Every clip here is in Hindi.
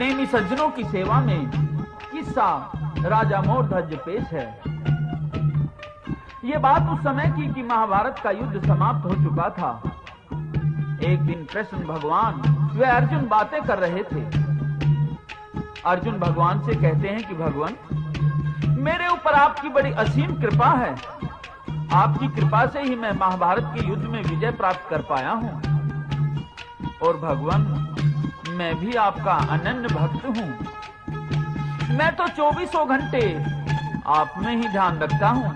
प्रेमी सज्जनों की सेवा में किस्सा राजा मोरध्वज पेश है। ये बात उस समय की कि महाभारत का युद्ध समाप्त हो चुका था। एक दिन कृष्ण भगवान वे अर्जुन बातें कर रहे थे। अर्जुन भगवान से कहते हैं कि भगवान, मेरे ऊपर आपकी बड़ी असीम कृपा है। आपकी कृपा से ही मैं महाभारत के युद्ध में विजय प्राप्त कर पाया हूं। और भगवान, मैं भी आपका अनन्य भक्त हूं। मैं तो 24 घंटे आप में ही ध्यान रखता हूं।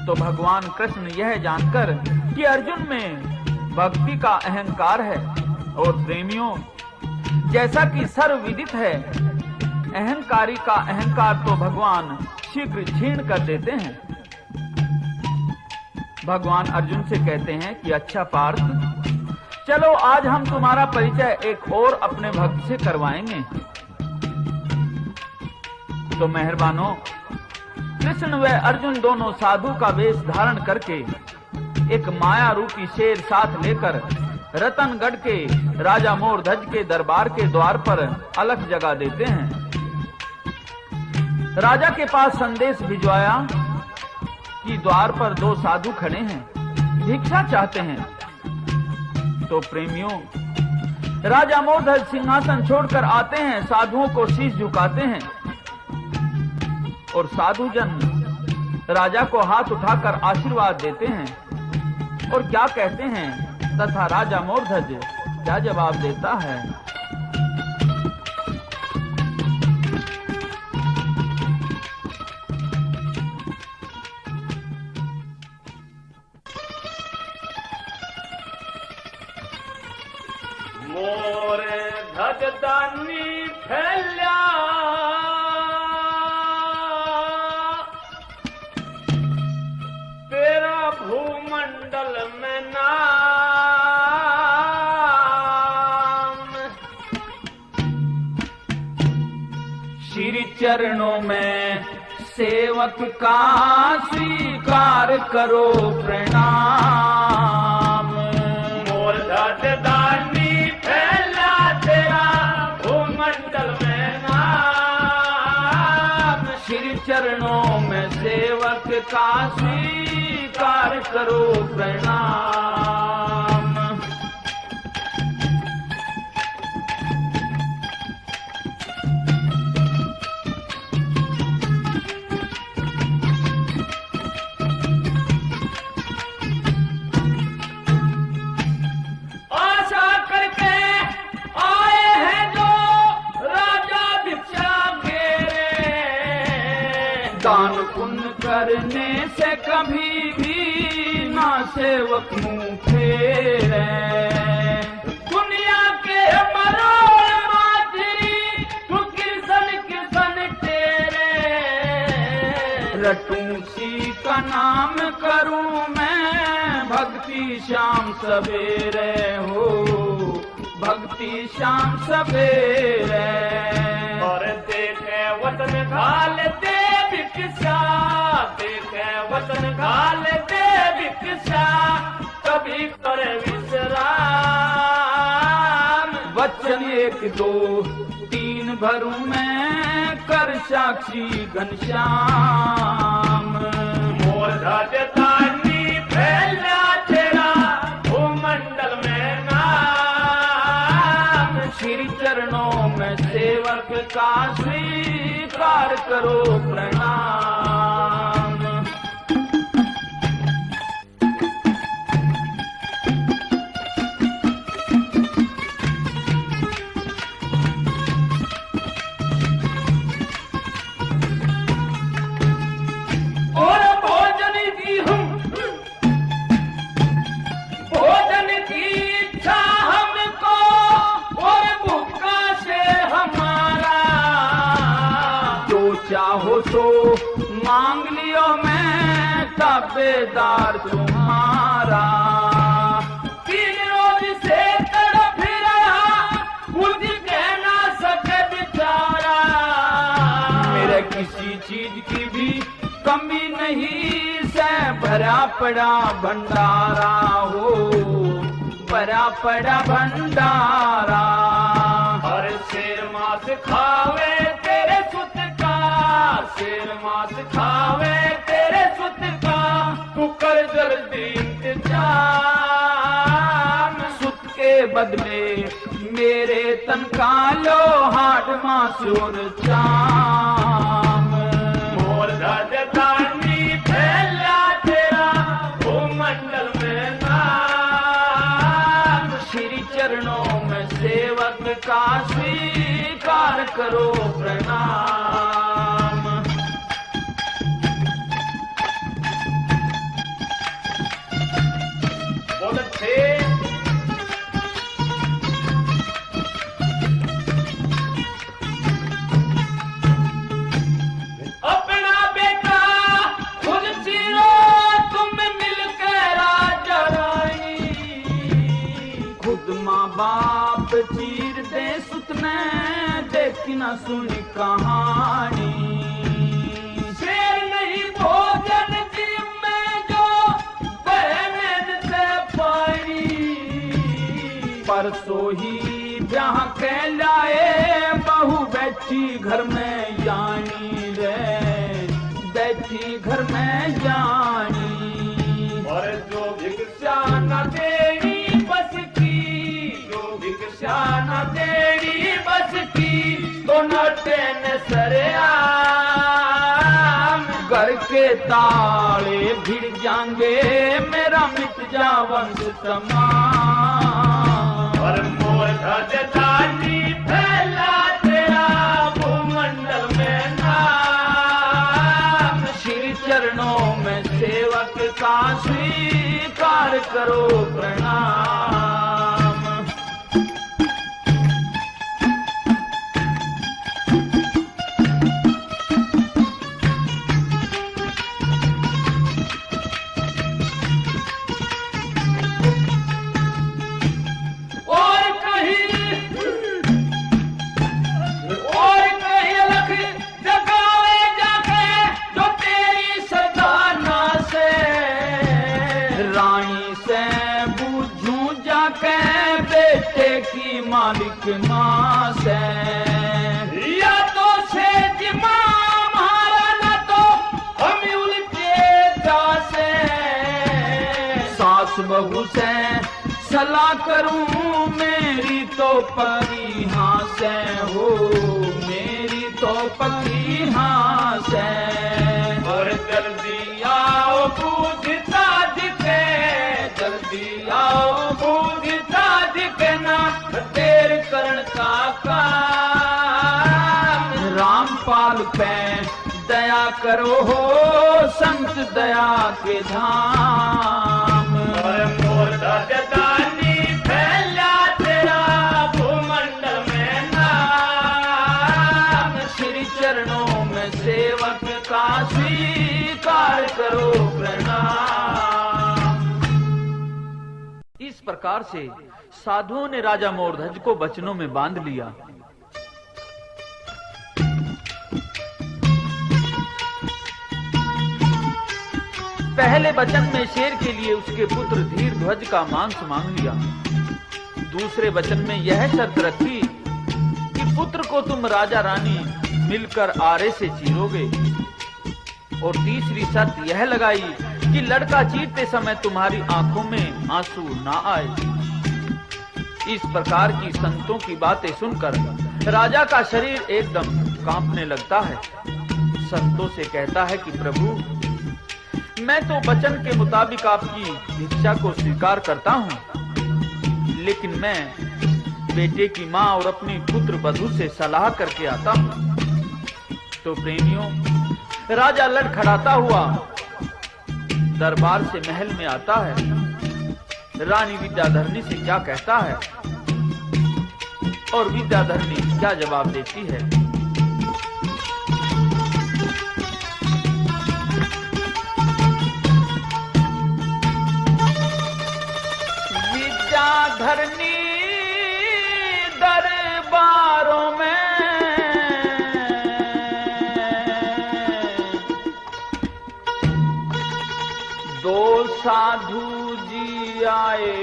तो भगवान कृष्ण यह जानकर कि अर्जुन में भक्ति का अहंकार है और प्रेमियों, जैसा कि सर्वविदित है, अहंकारी का अहंकार तो भगवान शीघ्र छीन कर देते हैं। भगवान अर्जुन से कहते हैं कि अच्छा पार्थ, चलो आज हम तुम्हारा परिचय एक और अपने भक्त से करवाएंगे। तो मेहरबानो, कृष्ण व अर्जुन दोनों साधु का वेश धारण करके एक माया रूपी शेर साथ लेकर रतनगढ़ के राजा मोरध्वज के दरबार के द्वार पर अलख जगा देते हैं। राजा के पास संदेश भिजवाया कि द्वार पर 2 साधु खड़े हैं, भिक्षा चाहते हैं। तो प्रेमियों, राजा मोरध्वज सिंहासन छोड़कर आते हैं, साधुओं को शीश झुकाते हैं और साधुजन राजा को हाथ उठाकर आशीर्वाद देते हैं। और क्या कहते हैं तथा राजा मोरध्वज क्या जवाब देता है? मोरध्वज दानी फैल्या, तेरा भूमंडल में नाम। श्री चरणों में सेवक का स्वीकार करो प्रणाम। मोरध्वज दानी फैला, तेरा भूमंडल में नाम। श्री चरणों में सेवक का स्वीकार करो प्रणाम। आशा करके आए हैं जो राजा भिक्षा घेरे, दान पुण्य करने से कभी भी ना सेवक मुंह फेरे। दुनिया के मरोड़ माधुरी, तू किसन किसन तेरे। रटूं सी का नाम करूं मैं, भक्ति शाम सवेरे हो, भक्ति शाम सवेरे। और देखे वतन घाल दे भिक्षा, देखे वतन घाल दे भिक्षा, कभी करे विश्राम। वचन 1 2 3 भरूं मैं, कर साक्षी घनश्याम। मोरध्वज दानी फैला, तेरा भूमंडल में नाम। श्री चरणों में सेवक का स्वीकार करो प्रणाम। और भोजन की हम, भोजन की इच्छा हमको, और भूखा से हमारा। जो चाहो सो मांग लियो, मैं ताबेदार तुम्हारा। 3 रोज से तड़प रहा, कुछ कह ना सके बेचारा। मेरे किसी चीज की भी कमी नहीं से भरा पड़ा भंडारा हो, भरा पड़ा भंडारा। और शेर मांस खावे तेरे सुत का, शेर मांस खावे तेरे सुत का, तू कर जल्दी इंतजाम। सुत के बदले मेरे तन का लो हाड मासूर चाम। मोर राजधानी फैला तेरा भूमंडल में नाम, श्री चरणों में सेवक का स्वीकार करो प्रणाम। बहुत अच्छे। अपना बेटा खुद चीरो तुम मिलकर राजा रानी, खुद माँ बाप चीर दे सुत ने देखी न सुनी कहानी। शेर नहीं भोजन जीव में जो बहन से पानी, परसों ही ब्याह के लाए बहू बैठी घर में यानी रे, बैठी घर में यानी। और जो भिक्षा न देनी बस की, जो भिक्षा न देनी बस की, तो नटे न सरेआम। घर के ताले भिड़ जाएंगे मेरा मिट जा वंश तमाम। और मोर राजधानी फैला तेरा भूमंडल में नाम, श्री चरणों में सेवक का स्वीकार करो प्रणाम। और कहीं अलग जगावे जाके जो तेरी सरदारना से, रानी से बूझूं जाके बेटे की मालिक माँ से। या तो सेठ माँ मारा ना तो हम उलझे जा से। सास बहू से सलाह करूं मेरी तो परी हाँ से हो, मेरी तो परी हाँ से। और जल्दी आओ बूझता दिखे, जल्दी आओ बूझता दिखे ना देर करण का काम। रामपाल पे दया करो हो संत दया के धाम। और मोर राजधानी फैला तेरा भूमंडल में नाम, श्री चरणों में सेवक का स्वीकार करो प्रणाम। इस प्रकार से साधुओं ने राजा मोरध्वज को वचनों में बांध लिया। पहले वचन में शेर के लिए उसके पुत्र धीरध्वज का मांस मांग लिया। दूसरे वचन में यह शर्त रखी कि पुत्र को तुम राजा रानी मिलकर आरे से चीरोगे। और तीसरी शर्त यह लगाई कि लड़का चीरते समय तुम्हारी आंखों में आंसू ना आए। इस प्रकार की संतों की बातें सुनकर राजा का शरीर एकदम कांपने लगता है। संतों से कहता है कि प्रभु, मैं तो वचन के मुताबिक आपकी भिक्षा को स्वीकार करता हूँ, लेकिन मैं बेटे की माँ और अपनी पुत्र वधू से सलाह करके आता हूँ। तो प्रेमियों, राजा लड़खड़ाता हुआ दरबार से महल में आता है। रानी विद्याधरणी से क्या कहता है और विद्याधरणी क्या जवाब देती है। विद्याधरणी दरबारों में दो साधु जी आए।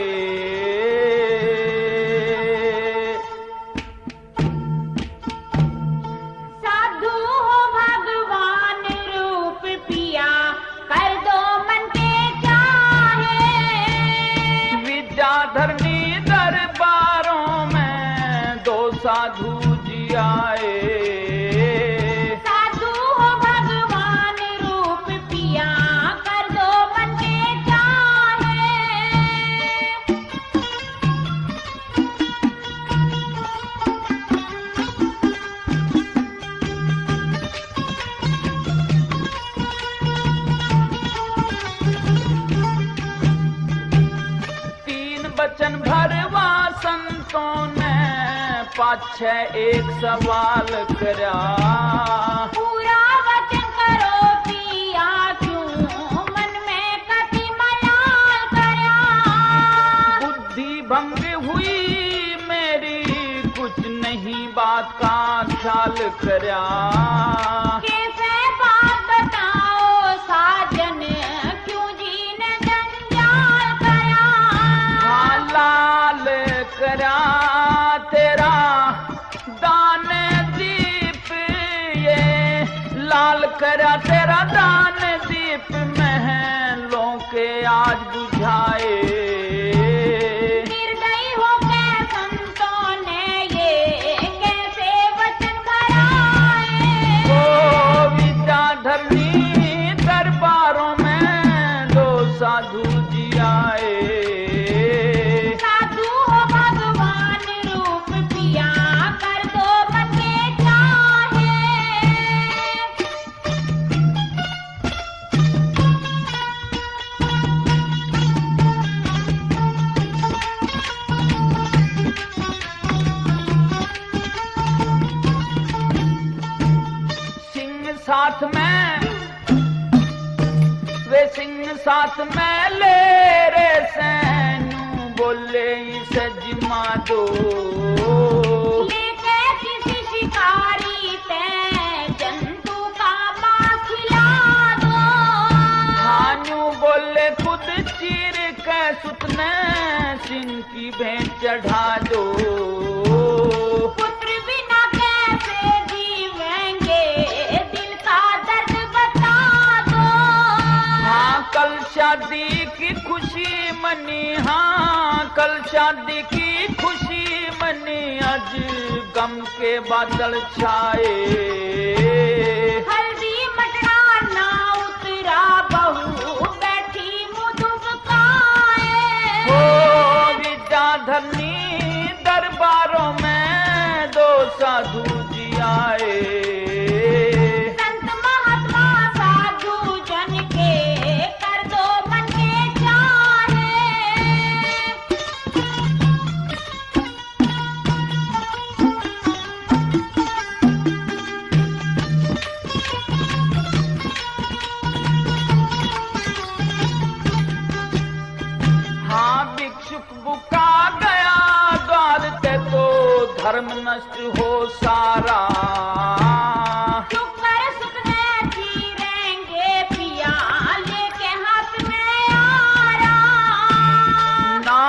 पाछे एक सवाल करया, पूरा वचन करो पिया क्यों मन में कति मलाल करया। बुद्धि भंग हुई मेरी कुछ नहीं बात का ख्याल करया। कैसे बात बताओ साजन क्यों जी ने जंजाल करया। हाँ लाल करया तेरा दान दीप, ये लाल करया तेरा दान दीप महलों के आज बुझाए। निर्दयी हो के संतों ने ये कैसे वचन भराए। ओ विद्याधरनी दरबारों में दो साधु जी आए। साधु हो भगवान रूप पिया कर दो मन के चाहे। सिंह साथ में वे सिंह साथ में ले रे सैनू बोले इसे जिमा दो। लेके किसी शिकारी पे जंतु का मांस खिला दो। हानू बोले खुद चीर के सुतने सिंह की भेंट चढ़ा दो। पुत्र बिना कैसे जीवेंगे दिल का दर्द बता दो। हाँ कल शादी की खुशी मनी, हाँ कल शादी की खुशी मनी, आज गम के बादल छाए। हल्दी मटरा ना उतरा बहू बैठी मुँह दुबकाए। ओ विद्याधरनी दरबारों में दो साधु जी आए। संत महात्मा साधु जन के कर दो मन के चाहे। हाँ भिक्षुक बुका गया द्वार ते तो धर्म नष्ट हो सारा। शुक्र सुखने चीरेंगे पिया लेके हाथ में आरा। ना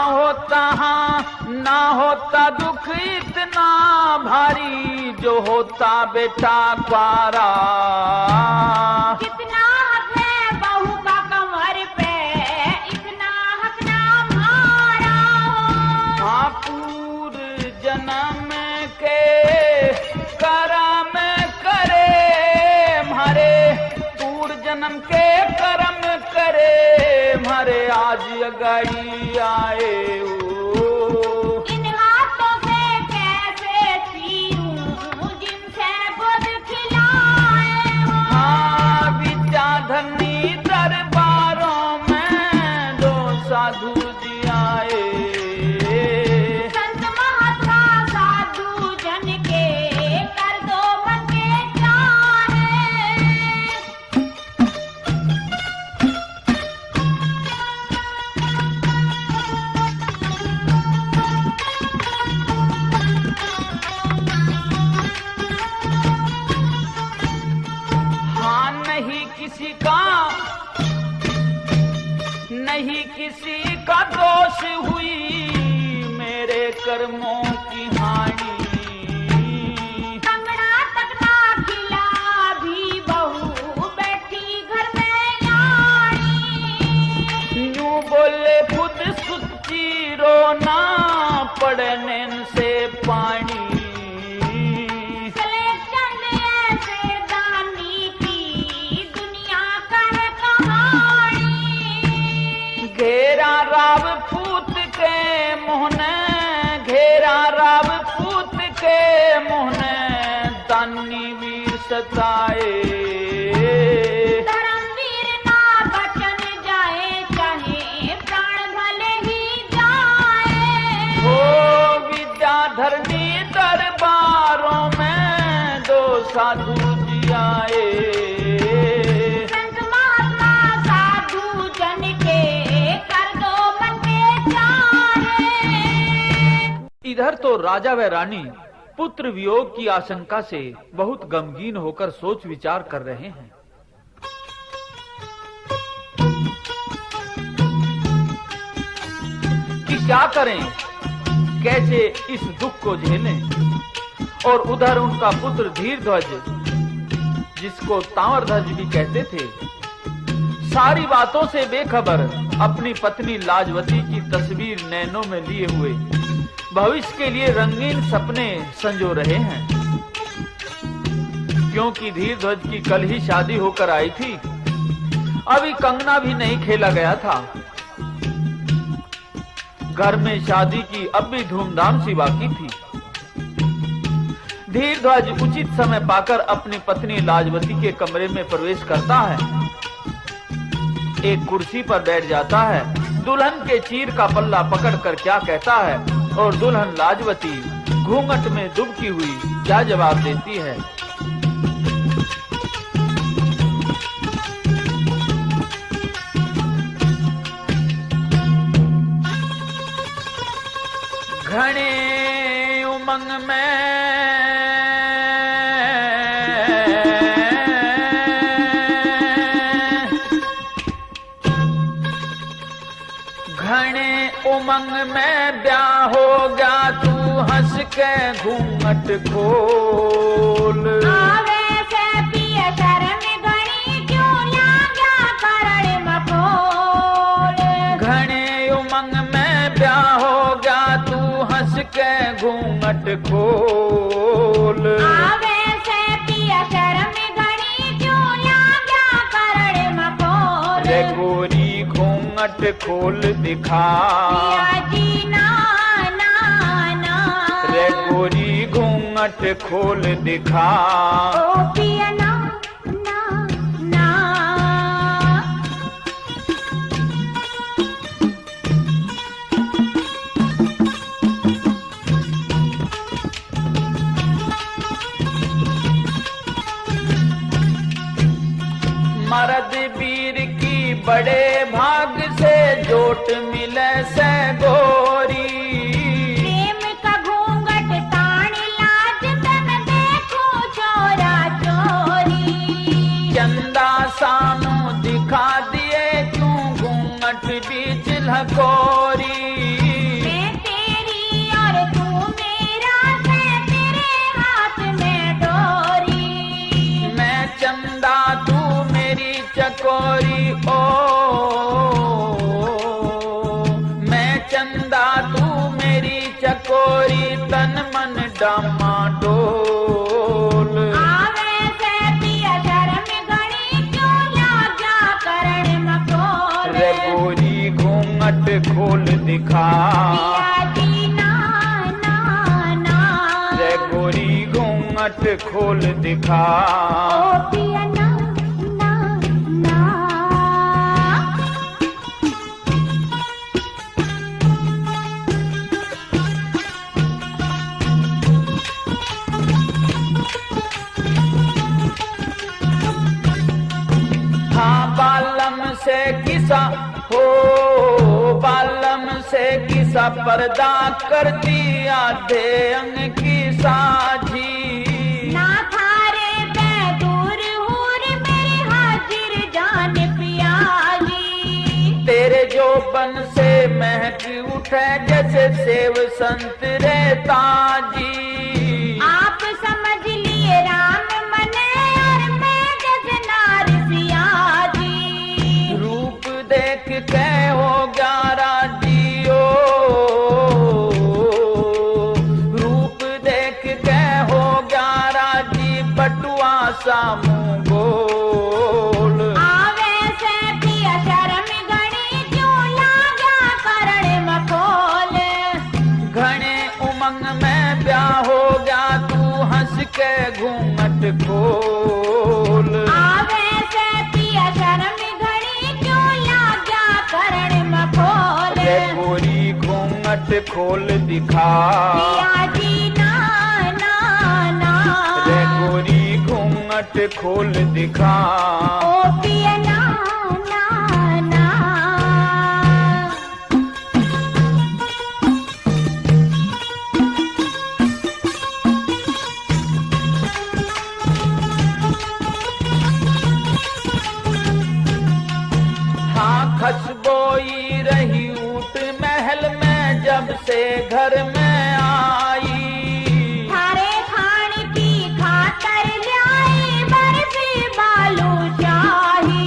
होता दुख इतना भारी जो होता बेटा पारा। कितना हक है बहू का कमर पे इतना हक ना मारा हो। हाँ पूर्व जन्म के कर्म करे मारे, पूर्व जन्म के कर्म करे मारे आज अगाई आए। इन हाथों से कैसे चीरूं जिनसे बुध खिलाए हो। हाँ विद्याधरनी दरबारों में दो साधु जी आए। संत महात्मा साधु जन के कर दो मन के चाहे। हाँ नहीं किसी का दोष हुई मेरे कर्मों की हानि। कंगना तक ना खिला भी बहू बैठी घर में यारी। यूं बोले खुद सुच्ची रोना पड़ने से पानी। सिलेक्शन ऐसे दानी की दुनिया का है कहानी। घेरा राव पूत के मोहने, घेरा राव पूत के मोहने दानी वीर सताए। धर्मवीर ना बचन जाए चाहे प्राण भले ही जाए। हो विद्याधरनी दर साधु जी आए। संत महात्मा साधु जन के कर दो मन में चाहे। इधर तो राजा व रानी पुत्र वियोग की आशंका से बहुत गमगीन होकर सोच विचार कर रहे हैं। कि क्या करें, कैसे इस दुख को झेलें। और उधर उनका पुत्र धीरध्वज, जिसको तांवरध्वज भी कहते थे, सारी बातों से बेखबर अपनी पत्नी लाजवती की तस्वीर नैनों में लिए हुए भविष्य के लिए रंगीन सपने संजो रहे हैं। क्योंकि धीरध्वज की कल ही शादी होकर आई थी, अभी कंगना भी नहीं खेला गया था। घर में शादी की अब भी धूमधाम सी बाकी थी। धीरध्वज उचित समय पाकर अपनी पत्नी लाजवती के कमरे में प्रवेश करता है, एक कुर्सी पर बैठ जाता है, दुल्हन के चीर का पल्ला पकड़कर क्या कहता है, और दुल्हन लाजवती घूंघट में डुबकी हुई क्या जवाब देती है। घने उमंग में उमंग में ब्याह हो गया, तू हंस के घूंघट खोल। आवे से पिया शर्म घड़ी क्यों लागा करण मखोल। घने उमंग में ब्याह हो गया, तू हंस के घूंघट खोल। आवे से पिया शर्म घड़ी क्यों लागा करण मखोल। रे गोरी घूंघट खोल दिखा, पिया जी ना ना ना। रे गोरी घूंघट खोल दिखा। ओ पिया ना ना ना। मर्द वीर की बड़े भाग से जोट मिले से गोरी। प्रेम का घूंघट तान लाज तन देखो चोरा चोरी। चंदा सानू दिखा दिए क्यों घूंघट बीच लकोरी। मैं तेरी और तू मेरा है, तेरे हाथ में डोरी। मैं चंदा तू मेरी चकोरी, ओ मैं चंदा तू मेरी चकोरी, तन मन डामाडोल। आवे से पिया शर्म घड़ी क्यों लागा करण मखोल। रे गोरी घूंघट खोल दिखा। पिया जी ना ना ना। रे गोरी घूंघट खोल दिखा। ओ पिया ना ना ना। हाँ बालम से किसा हो, बालम से किसा पर्दा कर दिया आधे अंग की साझी। ना थारे पे दूर हूर मेरी हाजिर जान पियाजी। तेरे जोबन से महक उठे जैसे सेव संतरे ताजी। आप समझ लिए राम मने और मैं जैसे नार सियाजी। रूप देख के हो ग्यारा जियो, रूप देख के हो ग्यारा जी, बटुआ सा मुंह गोल। आवे से पिया शर्म घड़ी क्यों लागा करण मखोल। घने उमंग में ब्याह हो गया, तू हंस के घूंघट खोल। आवे से पिया शर्म घड़ी क्यों लागा करण मखोल। रे गोरी घूंघट खोल दिखा। पिया जी ना ना ना। रे गोरी घूंघट खोल दिखा। ओ पिया ना ना ना। हाँ खसबोई रही ऊट महल में जब से घर में आई। थारे खान की खातर लाई बर्फी बालूशाही।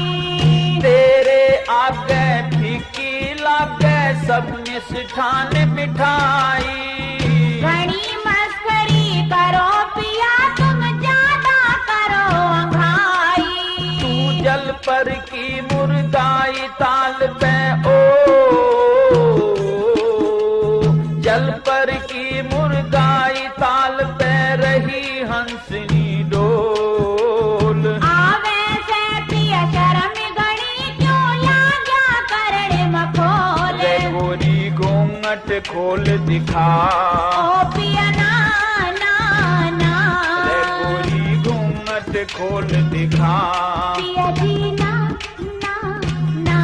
तेरे आगे फीकी लागे सब मिष्ठान मिठाई। घनी मस्करी करो पिया तुम ज्यादा करो अंघाई। तू जल पर की मुर्दाई ताल पे ओ जल पर की मुर्दाई ताल पे रही हंसनी डोल। आवे से पिया शर्म गणी क्यों लाग्या करने मखोल। रे गोरी घूंघट खोल दिखा। ओ पिया ना ना ना। रे गोरी घूंघट खोल दिखा। पिया जी ना ना ना।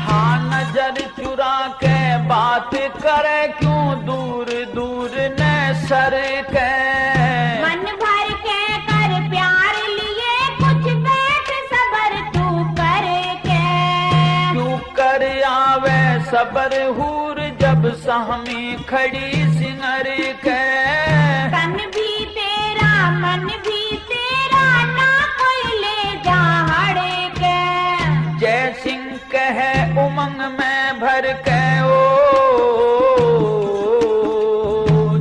हाँ नजर चुरा के बात करे क्यों दूर दूर न सर के। मन भर के कर प्यार लिए कुछ बैठ सबर तू करके। तू कर आवे सबर हूर जब सहमी खड़ी सिंगर के। तन भी तेरा मन भी तेरा ना कोई ले जा हड़े के। जय सिंह कहे उमंग में भर के ओ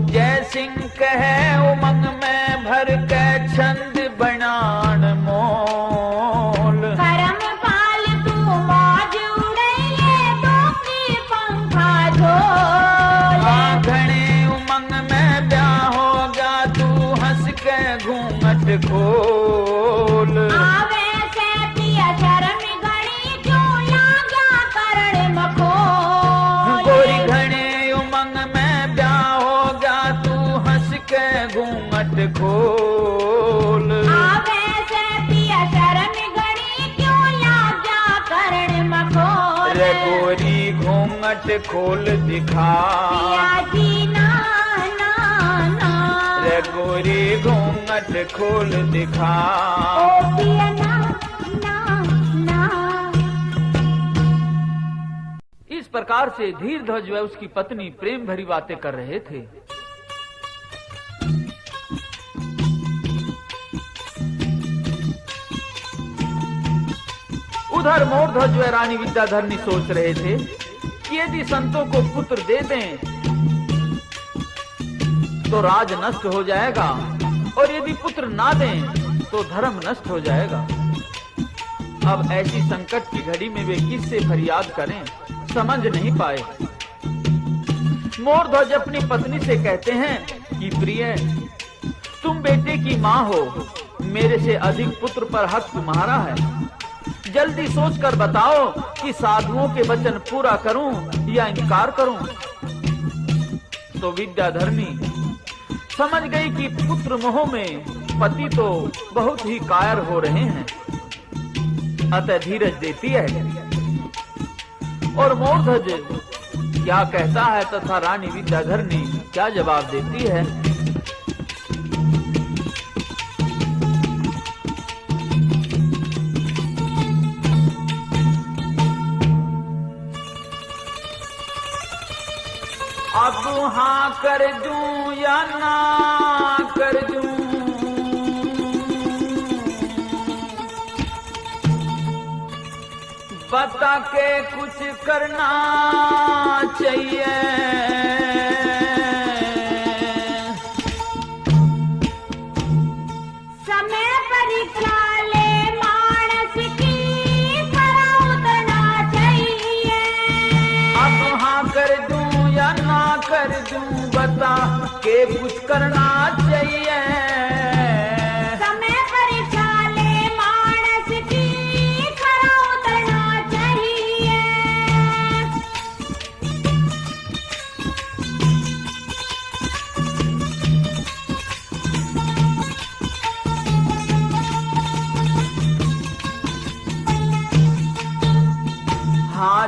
जय सिंह कहे उमंग में भर के छंद बनान मोल। करम पाल तू मौज उड़ैले दो की पंखा झोल। हाँ घने उमंग में ब्याह होगा तू हंस के घूंघट खोल। आवे से पिया शर्म गणी क्यों लाग्या करने मखोल। गोरी घने उमंग में ब्याह होगा तू हंस के घूंघट खोल। आवे से पिया शर्म गणी क्यों लाग्या करने मखोल। रे गोरी घूंघट खोल दिखा। पिया जी ना ना ना। रे गोरी घूंघट खोल दिखा। ओ पिया ना ना ना। इस प्रकार से धीरध्वज व उसकी पत्नी प्रेम भरी बातें कर रहे थे। उधर मोरध्वज व रानी विद्याधरनी सोच रहे थे कि यदि संतों को पुत्र दे दें तो राज नष्ट हो जाएगा और यदि पुत्र ना दें तो धर्म नष्ट हो जाएगा। अब ऐसी संकट की घड़ी में वे किससे फरियाद करें, समझ नहीं पाए। मोरध्वज अपनी पत्नी से कहते हैं कि प्रिय, तुम बेटे की माँ हो, मेरे से अधिक पुत्र पर हक तुम्हारा है। जल्दी सोचकर बताओ कि साधुओं के वचन पूरा करूं या इनकार करूं। तो विद्याधरनी समझ गई कि पुत्र मोह में पति तो बहुत ही कायर हो रहे हैं, अतः धीरज देती है। और मोरध्वज क्या कहता है तथा रानी विद्याधरनी क्या जवाब देती है। अब हाँ कर दूं या ना कर दूं, बता के कुछ करना चाहिए। समय परीक्षा ले मानस की खरा उतना चाहिए। अब हाँ कर दूं या ना कर दूं, बता के कुछ करना चाहिए। समय परीक्षा ले मानस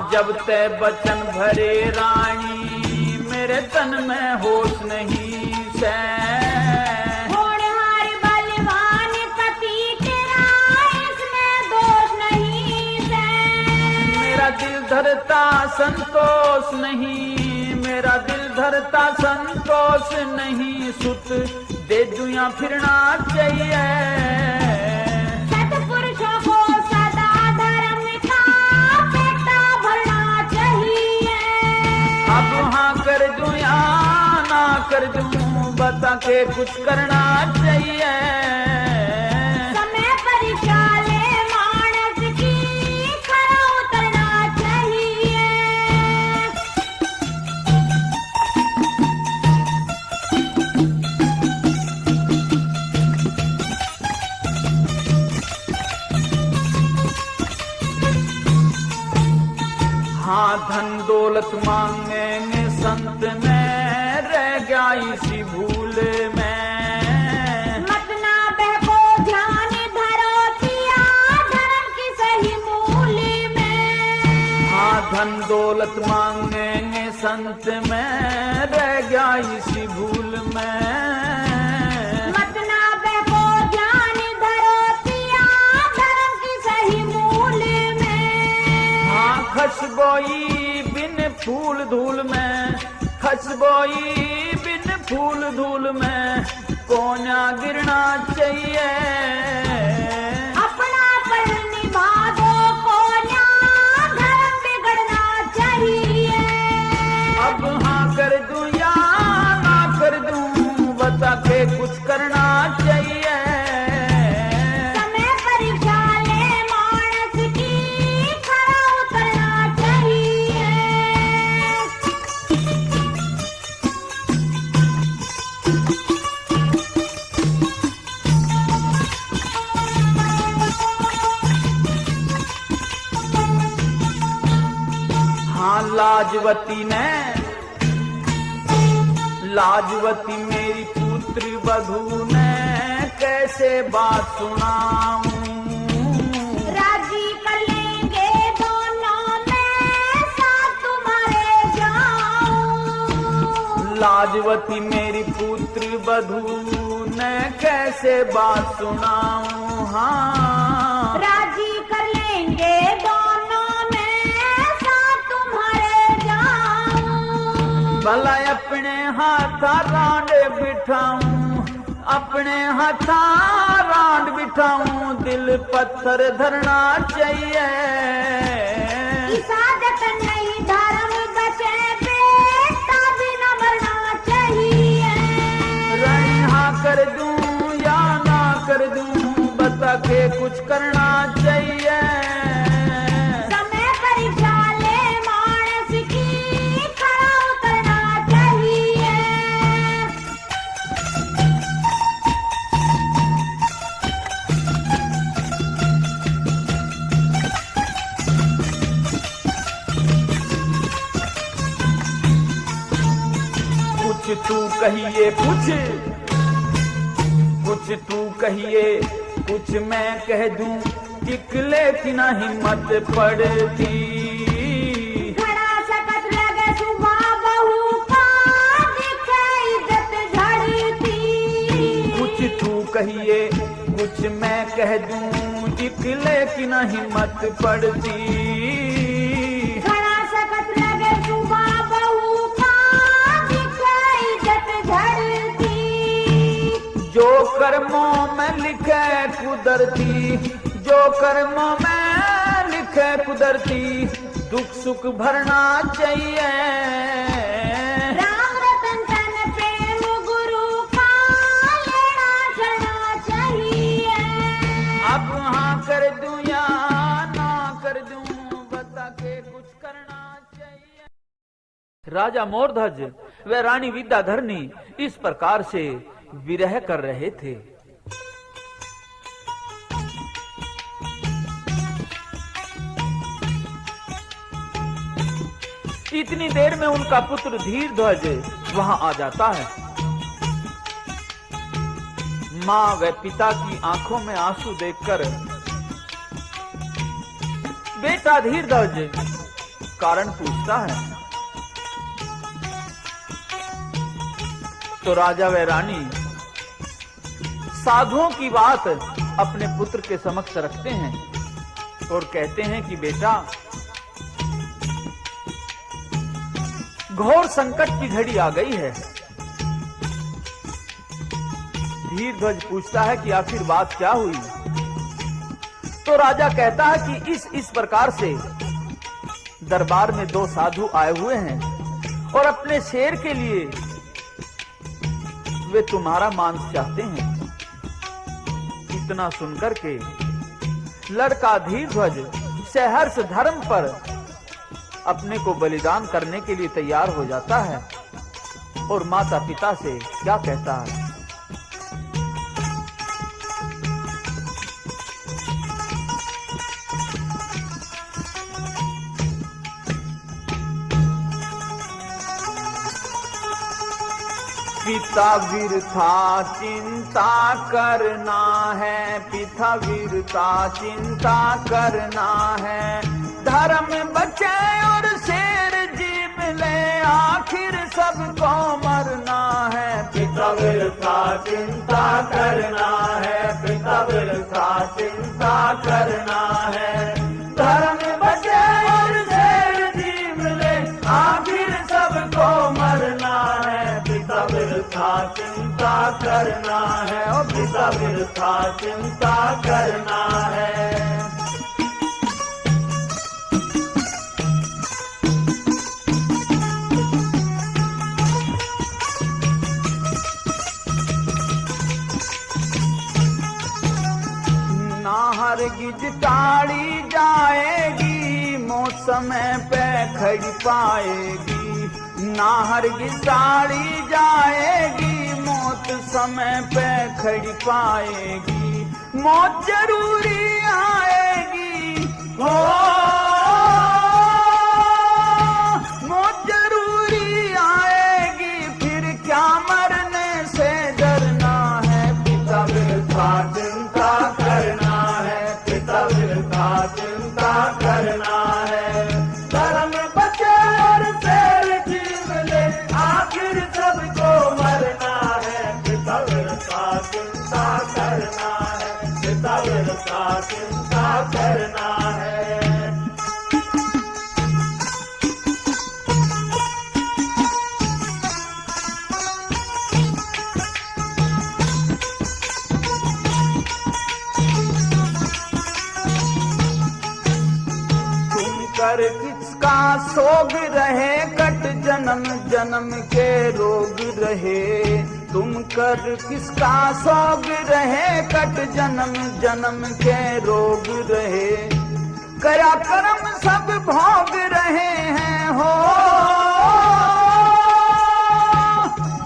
हाँ जब ते बचन भरे रानी मेरे तन में होश नहीं से। होनहार बलवान पति तेरा इसमें दोष नहीं से। मेरा दिल धरता संतोष नहीं, मेरा दिल धरता संतोष नहीं, सुत दे दुया फिरना चाहिए। सत्पुरुषों को सदा धर्म का पेटा भरना चाहिए। अब हाँ कर दूं या ना कर दूं बता के कुछ करना चाहिए। समय परीक्षा ले मानस की खरा उतरना चाहिए। हाँ धन दौलत मांगेंगे संत में रह गया इसी भूल में। मत ना बहको ध्यान धरो किया धर्म की सही मूल में। हाँ धन दौलत मांगेंगे संत में रह गया इसी भूल में। मत ना बहको ध्यान धरो किया धर्म की सही मूल में। हाँ खसबोई बिन फूल धूल में, खसबोई बिन फूल धूल में कोना गिरना चाहिए। अपना पर निभा दो कोन्या धर्म बिगड़ना चाहिए। अब हाँ कर दूं या ना कर दूं बता के कुछ करना चाहिए। समय परीक्षा ले मानस की खरा उतरना चाहिए। हाँ लाजवती ने, लाजवती मेरी पुत्री वधू ने कैसे बात सुनाऊं। राजी कर लेंगे दोनों में साथ तुम्हारे जाऊं। लाजवती मेरी पुत्री वधू ने कैसे बात सुनाऊं। हाँ राजी कर लेंगे दोनों में साथ तुम्हारे जाऊं। भला अपने हाथा रांड बिठाऊं, अपने हाथा रांड बिठाऊं दिल पत्थर धरना चाहिए। इसादत नहीं धर्म बचे बेटा भी न मरना चाहिए। हाँ कर दूं या ना कर दूं बता के कुछ करना चाहिए। समय परीक्षा ले मानस की खरा उतरना चाहिए। कुछ तू कहिए कुछ तू कहिए कुछ मैं कह दूं टिकले की ना हिम्मत पड़ती। घड़ा सकत लगे सुबह बहू का दिखे इज्जत झड़ती। कुछ तू कहिए कुछ मैं कह दूं टिकले की ना हिम्मत पड़ती। घड़ा सकत लगे सुबह बहू का दिखे इज्जत झड़ती। जो कर्मों में लिखे कुदरती, जो कर्मों में लिखे कुदरती दुख सुख भरना चाहिए। राम रतन तन प्रेम गुरु का लेना चलना चाहिए। अब हाँ कर दूं या ना कर दूं बता के कुछ करना चाहिए। राजा मोरध्वज व रानी विद्याधरनी इस प्रकार से विरह कर रहे थे। इतनी देर में उनका पुत्र धीरध्वज वहां आ जाता है। माँ व पिता की आंखों में आंसू देखकर बेटा धीरध्वज कारण पूछता है। तो राजा व रानी साधुओं की बात अपने पुत्र के समक्ष रखते हैं और कहते हैं कि बेटा, घोर संकट की घड़ी आ गई है। धीरध्वज पूछता है कि आखिर बात क्या हुई। तो राजा कहता है कि इस प्रकार से दरबार में 2 साधु आए हुए हैं और अपने शेर के लिए वे तुम्हारा मांस चाहते हैं। इतना सुनकर के लड़का धीरध्वज सहर्ष धर्म पर अपने को बलिदान करने के लिए तैयार हो जाता है और माता पिता से क्या कहता है। पिता वीरता चिंता करना है, पिता वीरता चिंता करना है। धर्म बचे और शेर जीव ले, आखिर सबको मरना है। पिता वीरता चिंता करना है, पिता वीरता चिंता करना है। धर्म बचे और शेर जीव ले, आखिर सबको मरना है। पिता वीरता चिंता करना है, और पिता वीरता चिंता करना है। हरगिज टाड़ी जाएगी, मौसम पे खड़ी पाएगी। ना हरगिज टाड़ी जाएगी, मौत समय पे खड़ी पाएगी। मौत जरूरी आएगी, हो मौत जरूरी आएगी। फिर क्या मरने से डरना है। पिता वीरता चिंता करना है, पिता वीरता चिंता करना है। धर्म बचे और शेर जीव ले, आखिर सबको मरना है। पिता वीरता चिंता करना है, पिता वीरता चिंता करना है। कर किसका सोग रहे, कट जन्म जन्म के रोग रहे। तुम कर किसका सोग रहे, कट जन्म जन्म के रोग रहे। कया कर्म सब भोग रहे हैं, हो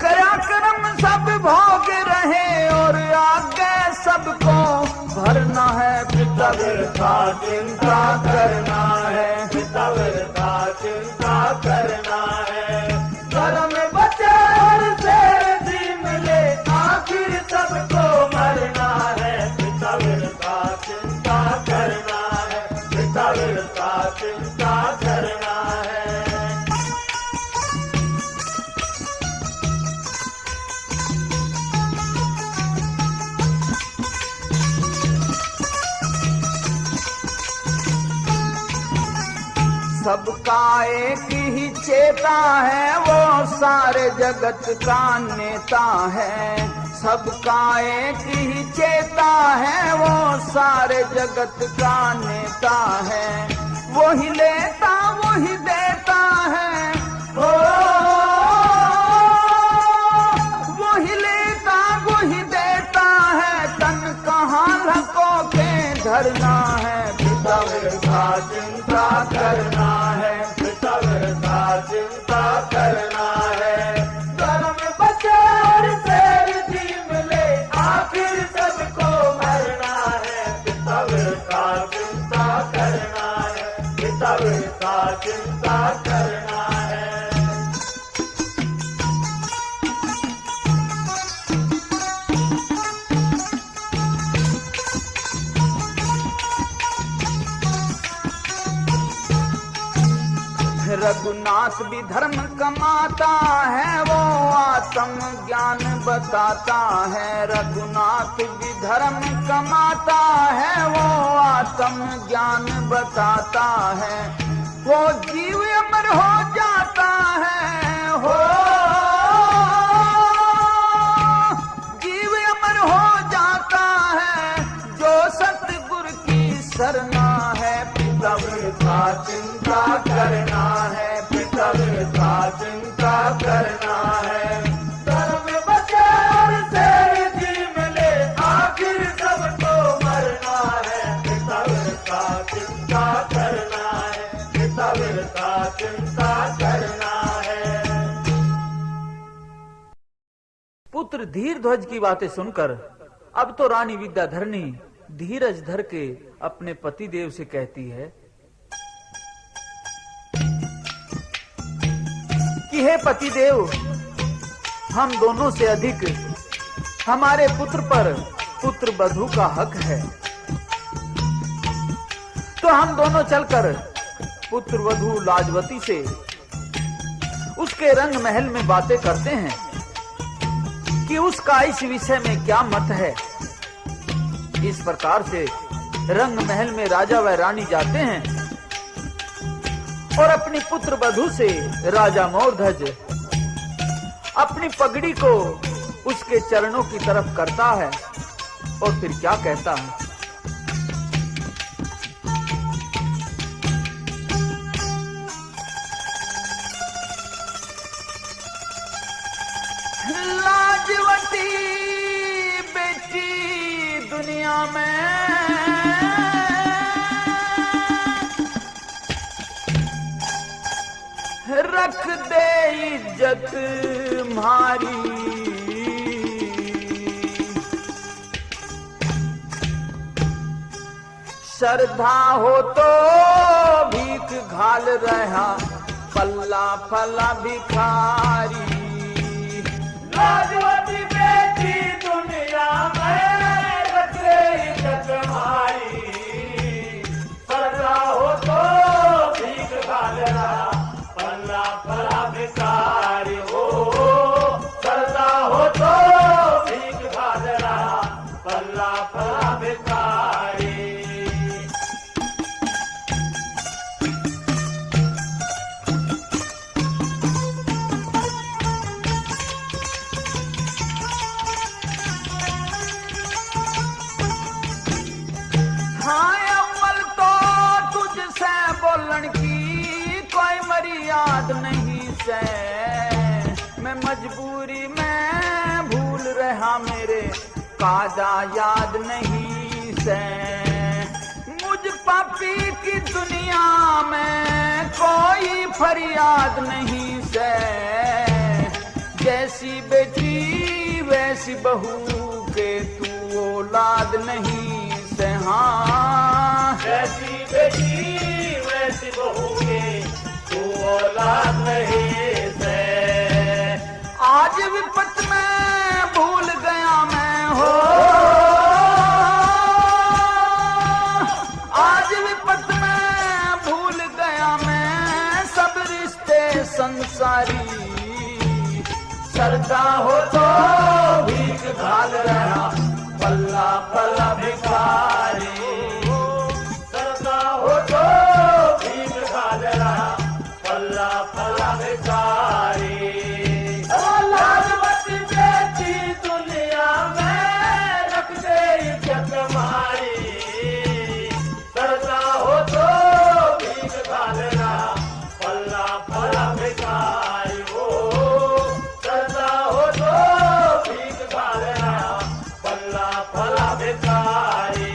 कया कर्म सब भोग रहे। और आगे सबको भरना है। पिता वीरता चिंता करना है, पिता वीरता चिंता करना है। धर्म बचे और शेर जीव ले, आखिर सबको मरना है। पिता वीरता चिंता करना है, पिता वीरता चिंता करना है। सबका एक ही चेता है, वो सारे जगत का नेता है। सबका एक ही चेता है, वो सारे जगत का नेता है। वो ही लेता वो ही देता है, हो वो ही लेता वो ही देता है। तन कहाँ लको के धरना है। पिता वीरता चिंता करना है, पिता वीरता चिंता करना है। धर्म बचे और शेर जीव ले, आखिर सबको मरना है। पिता वीरता चिंता करना है, पिता वीरता चिंता करना है। रघुनाथ भी धर्म कमाता है, वो आत्म ज्ञान बताता है। रघुनाथ भी धर्म कमाता है, वो आत्म ज्ञान बताता है। वो जीव अमर हो जाता है, हो जीव अमर हो जाता है, जो सतगुरु की सरना है। पितृका चिंता करना है, पितृका चिंता करना है। धर्म बचे और तेरे जी मिले, आखिर सबको मरना है। पितृका चिंता करना है, पितृका चिंता करना है। पुत्र धीर ध्वज की बातें सुनकर अब तो रानी विद्याधरणी धीरज धर के अपने पति देव से कहती है कि हे पति देव, हम दोनों से अधिक हमारे पुत्र पर पुत्र वधू का हक है, तो हम दोनों चलकर पुत्र वधू लाजवती से उसके रंग महल में बातें करते हैं कि उसका इस विषय में क्या मत है। इस प्रकार से रंग महल में राजा व रानी जाते हैं और अपनी पुत्र वधू से राजा मोरध्वज अपनी पगड़ी को उसके चरणों की तरफ करता है और फिर क्या कहता है। लाजवती बेटी दुनिया में रख दे इज्जत मारी। श्रद्धा हो तो भीख घाल रहा, पल्ला फला भिखारी। लाजवती बेटी दुनिया में रख ले इज्जत हमारी। श्रद्धा हो तो भीख घाल रहा, पल्ला फला भिखारी। हो श्रद्धा हो तो भीख घाल रहा, पल्ला फला भिखारी। याद नहीं से मैं मजबूरी में भूल रहा, मेरे कादा याद नहीं से। मुझ पापी की दुनिया में कोई फरियाद नहीं से। जैसी बेटी वैसी बहू के तू औलाद नहीं से। हाँ, जैसी बेटी वैसी बहू के औलाद नहीं से। आज विपत में भूल गया मैं, हो आज विपत में भूल गया मैं सब रिश्ते संसारी। श्रद्धा हो तो भीख घाल रहा, पल्ला पल्ला भिखारी। श्रद्धा हो तो भीख घाल रहा, पल्ला फला भिखारी। लाजवती बेटी दुनिया में रख दे इज्जत हमारी। श्रद्धा हो तो भीख घाल रहा, पल्ला फला भिखारी। हो श्रद्धा हो तो भीख घाल रहा, पल्ला फला भिखारी।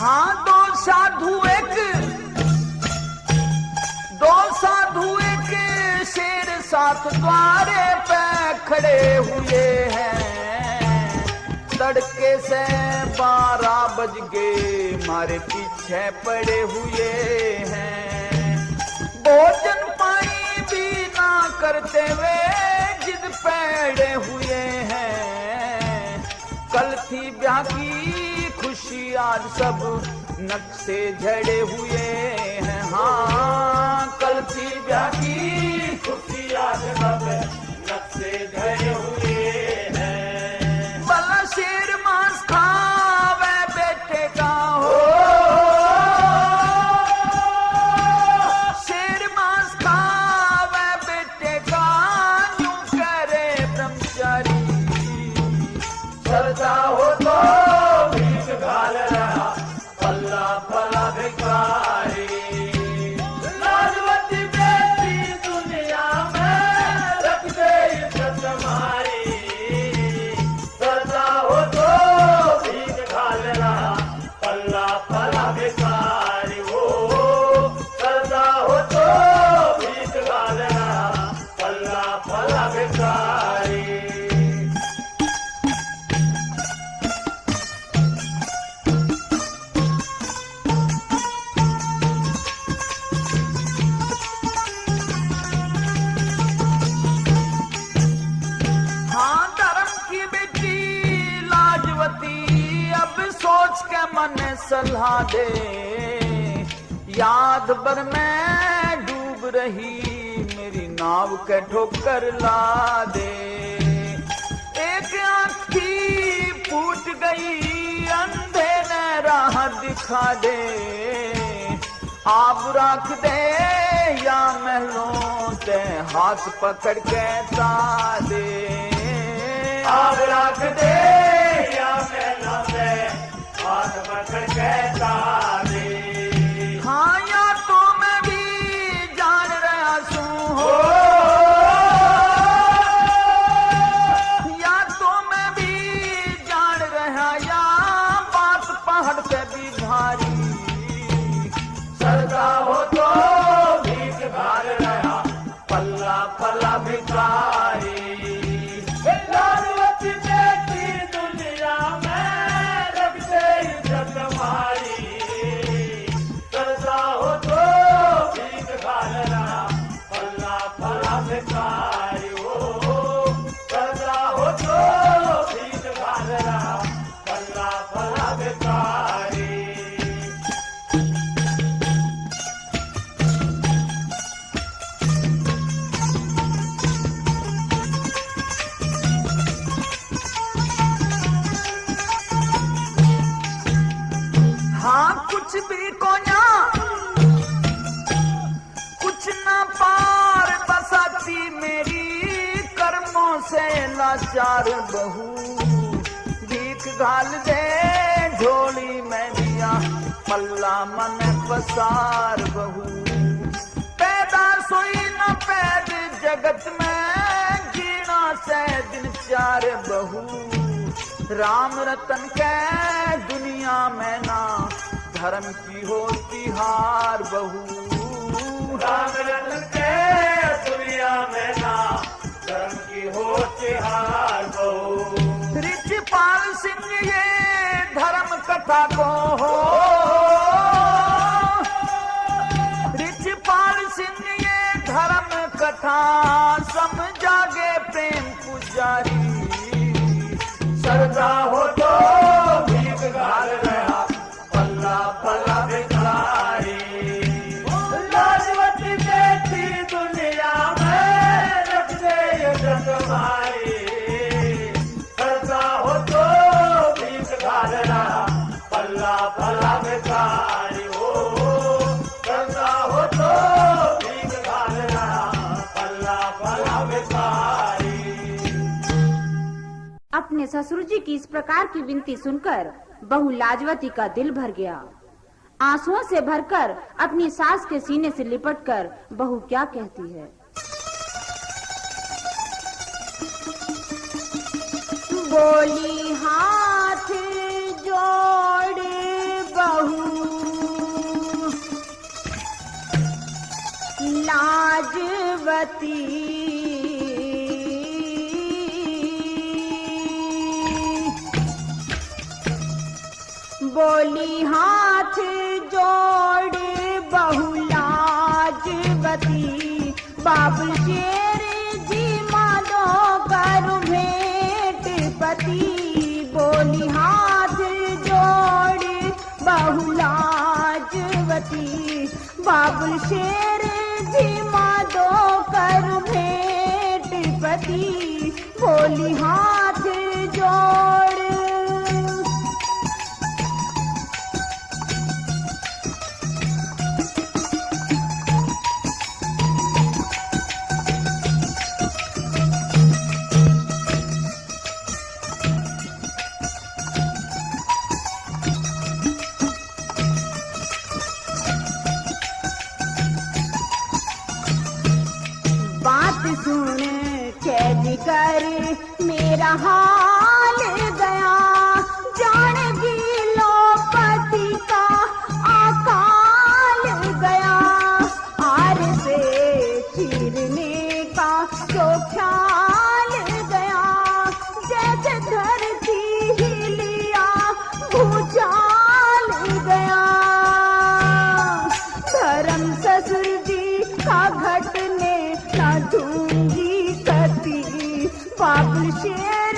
हाँ, दो साधु एक शेर साथ द्वारे पे खड़े हुए हैं। तड़के से 12 बज गए, मारे पीछे पड़े हुए हैं। भोजन पानी करते हुए जिद पैड़े हुए हैं। कल थी ब्याह की खुशी आज सब नक्शे झड़े हुए हैं। हाँ, कल थी ब्याह की खुशी आज सब नक्शे झड़े हुए हैं। भला शेर मांस खावे बेटे का हो, शेर मांस खावे बेटे का, यूं करे ब्रह्मचारी। सरदा हो तो भीख घाल रहा पल्ला पला भिखारी। लाजवती बेटी दुनिया में रख दे इज्जत हमारी। सरदा हो तो भीख घाल रहा पल्ला पला भिखारी। हो सरदा हो तो भीख घाल रहा पल्ला पला भिखारी। हाँ, धर्म की बेटी लाजवती अब सोच के मन सलाह दे। याद भर में डूब रही मेरी नाव के ठोकर ला दे। एक आँख थी फूट गई अंधे ने राह दिखा दे। आप रख दे या महलों ते हाथ पकड़ के ता दे। आग रख दे या महलों से हाथ पकड़ के तारे। हाँ, या तो मैं भी जान रहा हूँ हो, या तो मैं भी जान रहा, या बात पहाड़ पे भी भारी। सरदा हो तो भीख घाल रहा पल्ला पला भिखारी। लाजवती बेटी दुनिया में रख दे इज्जत हमारी। सरदा हो तो भीख घाल रहा पल्ला पला भिखारी। हो सरदा हो तो भीख घाल रहा पल्ला पला भिखारी। हाँ, कुछ भी को ना कुछ ना पार बसाती मेरी कर्मों से लाचार बहू। भीख घाल दे झोली में दिया पल्ला मन पसार बहू। पैदा सोई न पैद जगत में जीना से दिन चार बहू। राम रतन के दुनिया में ना धर्म की होती हार बहू। राम रतन के दुनिया में ना धर्म की होती हार बहू। रिचपाल सिंह ये धर्म कथा को हो, रिचपाल सिंह ये धर्म कथा समझागे प्रेम पुजारी। सरदा हो तो भीख घाल रहा पल्ला पला भिखारी। लाजवती बेटी दुनिया में रख दे इज्जत हमारी। सरदा हो तो भीख घाल रहा पल्ला पला भिखारी। हो सरदा हो तो भीख घाल रहा पल्ला पला भिखारी। अपने ससुर जी की इस प्रकार की विनती सुनकर बहू लाजवती का दिल भर गया। आंसुओं से भरकर अपनी सास के सीने से लिपटकर बहू क्या कहती है। बोली हाथ जोड़ बहू लाजवती, बोली हाथ जोड़ बहू लाजवती, बाबुल शेर पति बाबुल शेर जिमा दो कर भेंट पति बोली हाथ जोड़। बात सुन कैद कर मेरा हाल गया, जान गिलो पति का अकाल गया। आर से चीरने का जो ख्याल गया, जैसे धरती हिलिया भूचाल गया। धर्म ससुर जी का घटने न दूंगी कति बाबुल शेर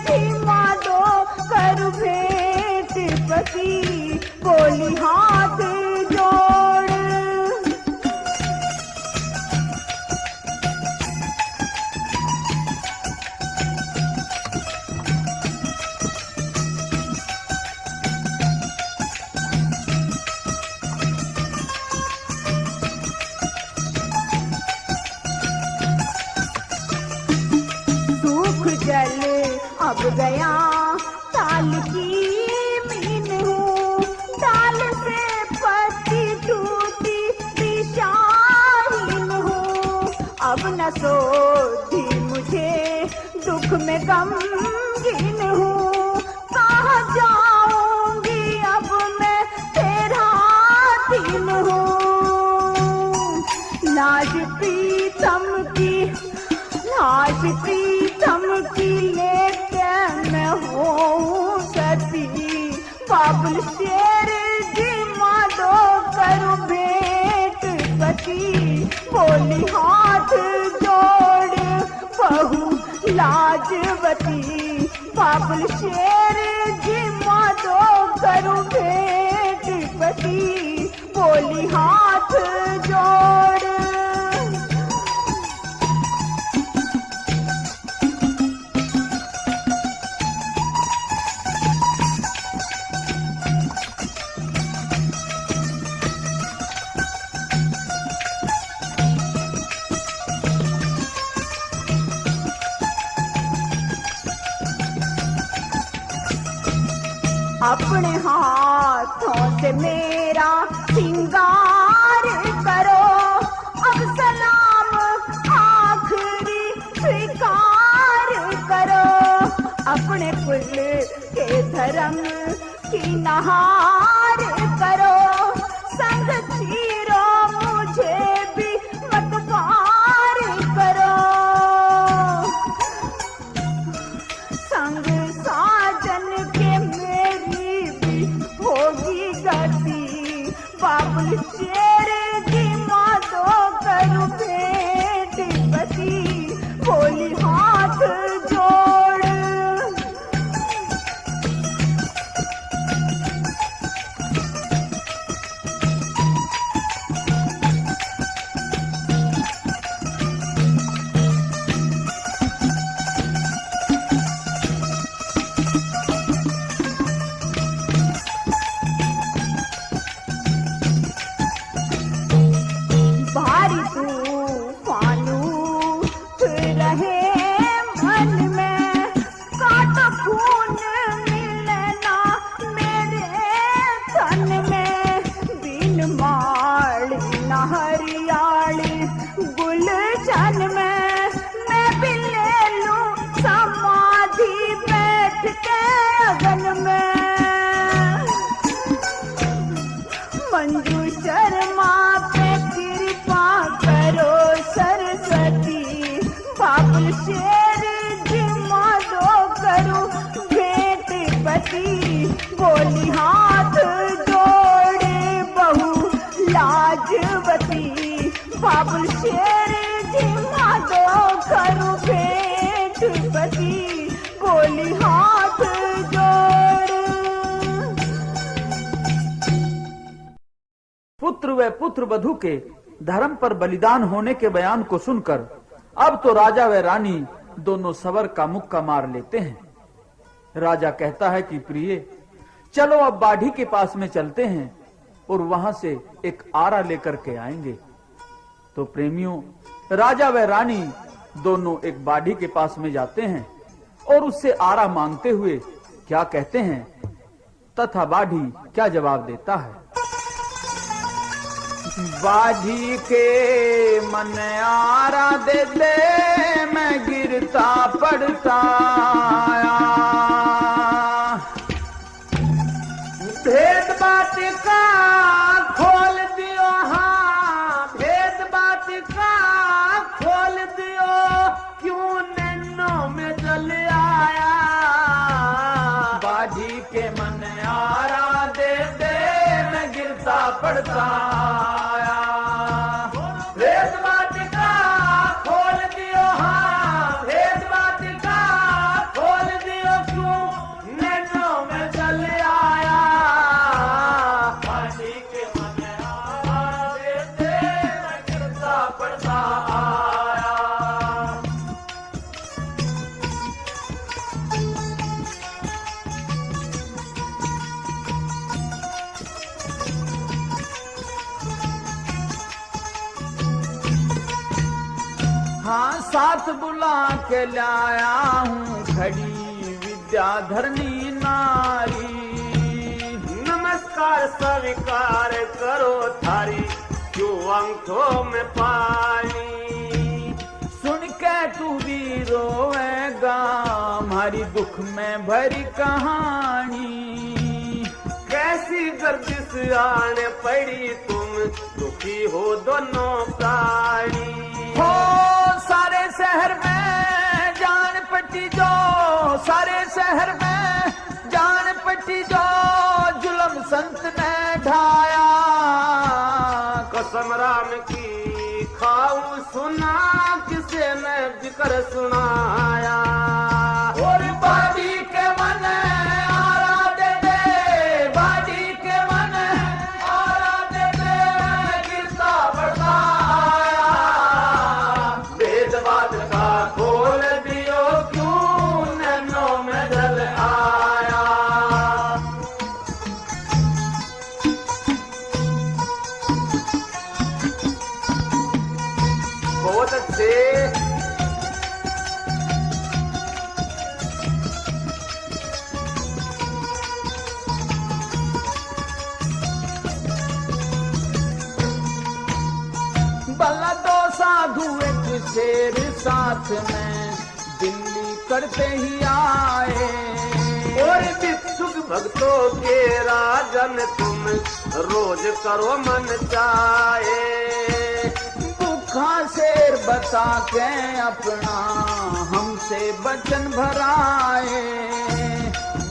जिमा दो कर भेंट पति बोली हाथ जोड़। सूख जल अब गया ताल की मीन हूँ, ताल से पत्ती टूटी दिशाहीन हूँ। अब न सोधी मुझे दुख में गमगीन हूँ, कहाँ जाऊंगी अब मैं तेरा दीन हूँ। लाज प्रीतम की लेके मैं हूँ सती बाबुल शेर जिमा दो करूँ भेंट पति बोली हाथ जोड़। बहू लाजवती बाबुल शेर जिमा दो करूँ भेंट पति बोली हाथ जोड़। अपने हाथों से मेरा सिंगार करो, अब सलाम आखिरी स्वीकार करो। अपने कुल के धर्म की नहार करो, संग चीरो मुझे भी मत पार करो। संग साजन के मेरी भी होगी गति बाबुल शेर जिमा दो करूँ भेंट पति बोली हाथ जोड़। भारी तूफानू रहे मन में, काटा खून मिलना मेरे तन में। बिन माड़ी न हरियाली गुलशन में, मैं भी ले लूं समाधि बैठ के अगन में। मंजू शर्मा पे कृपा करो सरस्वती बाबुल शेर जिमा दो करूँ भेंट पति बोली हाथ जोड़े। बहू लाजवती बाबुल शेर जिमा दो करूँ भेंट पति बोली हाथ जोड़। पुत्र पुत्र व पुत्र वधू के धर्म पर बलिदान होने के बयान को सुनकर अब तो राजा व रानी दोनों सवर का मुक्का मार लेते हैं। राजा कहता है कि प्रिय, चलो अब बाढ़ी के पास में चलते हैं और वहां से एक आरा लेकर के आएंगे। तो प्रेमियों, राजा व रानी दोनों एक बाढ़ी के पास में जाते हैं और उससे आरा मांगते हुए क्या कहते हैं तथा बाढ़ी क्या जवाब देता है। बाढ़ी के मन आरा दे दे, मैं गिरता पड़ता आया। भेद बात का खोल दियो, हाँ भेद बात का खोल दियो, क्यों नैनों में जल आया। बाढ़ी के मन आरा दे दे, मैं गिरता पड़ता आया। भेद बात का खोल दियो, हाँ भेद बात का खोल दियो, क्यों नैनों में जल आया। बाढ़ी के मन आरा दे दे, मैं गिरता पड़ता आया। हाँ, साथ बुला के लाया हूँ खड़ी विद्याधरनी नारी। नमस्कार स्वीकार करो थारी, क्यों अंकों में पानी। सुन के तू भी रोएगा, हमारी दुख में भरी कहानी। कैसी गर्दिश आने पड़ी, तुम दुखी हो दोनों प्राणी। हो सारे शहर में जान पट्टी जो, सारे शहर में जान पट्टी जो, जुल्म संत ने ढाया। कसम राम की खाऊं सुना, किसे ने जिक्र सुनाया। और बाड़ी के मन आरा दे दे, बाड़ी के मन आरा दे दे, गिरता पड़ता आया। भेदभाव का खोल दियो, क्यों नैनों में जल आया। बहुत अच्छे। बल्ला दो साधु एक शेर साथ में दिल्ली करते ही आए। और भिक्षुक भक्तों के राजन, तुम रोज करो मन चाहे। भूखा शेर बता के अपना हमसे वचन भराए।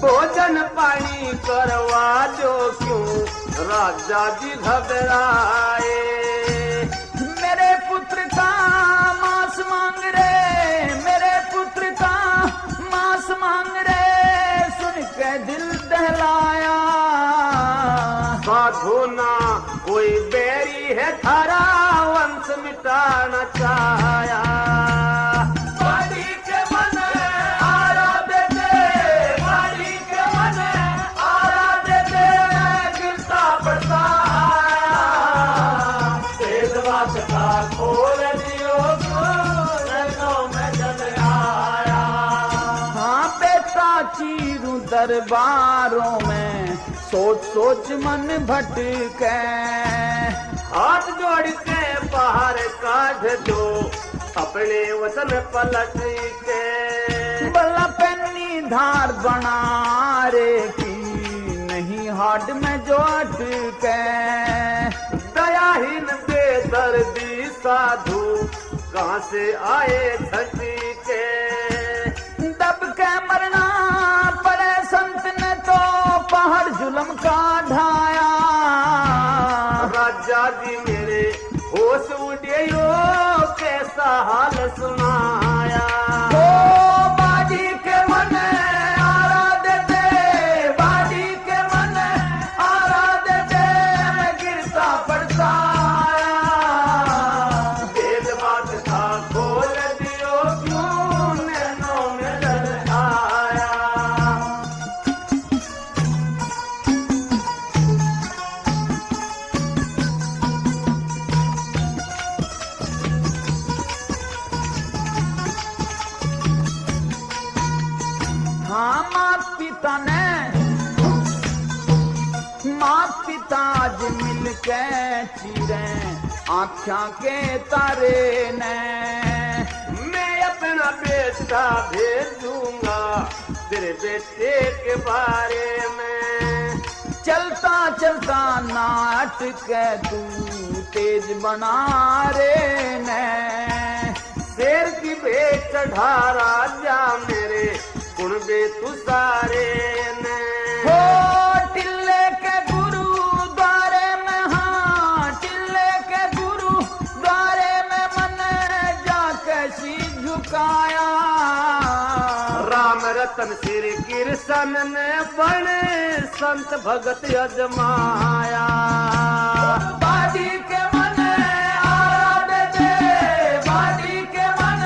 भोजन पानी करवा दो, क्यों राजा जी घबराए। मेरे पुत्र का मांस मांग रे, मेरे पुत्र का मांस मांग रे, सुन के दिल दहलाया। साधु ना कोई बैरी है, थारा वंश मिटाना चाया। बाड़ी के मन आरा दे दे, बाड़ी के मन आरा दे दे, गिरता पड़ता आया। भेदभाव का खोल दियो, नैनों में जल आया। हाँ, बेटा चीरूं दरबारों में, सोच सोच मन भटके। हाथ जोड़ के बाहर काढ़ दो, अपने वतन पलट के। बल्ला पेन्नी धार बना रे की, नहीं हाड में जो अटके। दयाहीन बेदर्दी साधु, कहाँ से आए छठी के। दब के मरना पड़े संत ने तो, पहाड़ जुल्म का ढाया। राजा जी मेरे होश उड़े, कैसा हाल सुनाया। ओ बाड़ी के मन आरा दे दे, बाड़ी के मन आरा दे दे, मैं गिरता पड़ता आज मिलके चीरे आँखों के तारे ने। मैं अपना बेटा भेजूंगा तेरे बेटे के बारे में। चलता चलता नाट के तू तेज बना रे ने। शेर की भेंट चढ़ा राजा मेरे कुणबे तू सारे ने। हो टिल्ले के गुरु द्वारे में, हाँ टिल्ले के गुरु द्वारे में मन जाके शीश झुकाया। राम रतन श्री कृष्ण ने बड़े संत भगत अजमाया। बाडी के मन आराध दे, बाडी के मन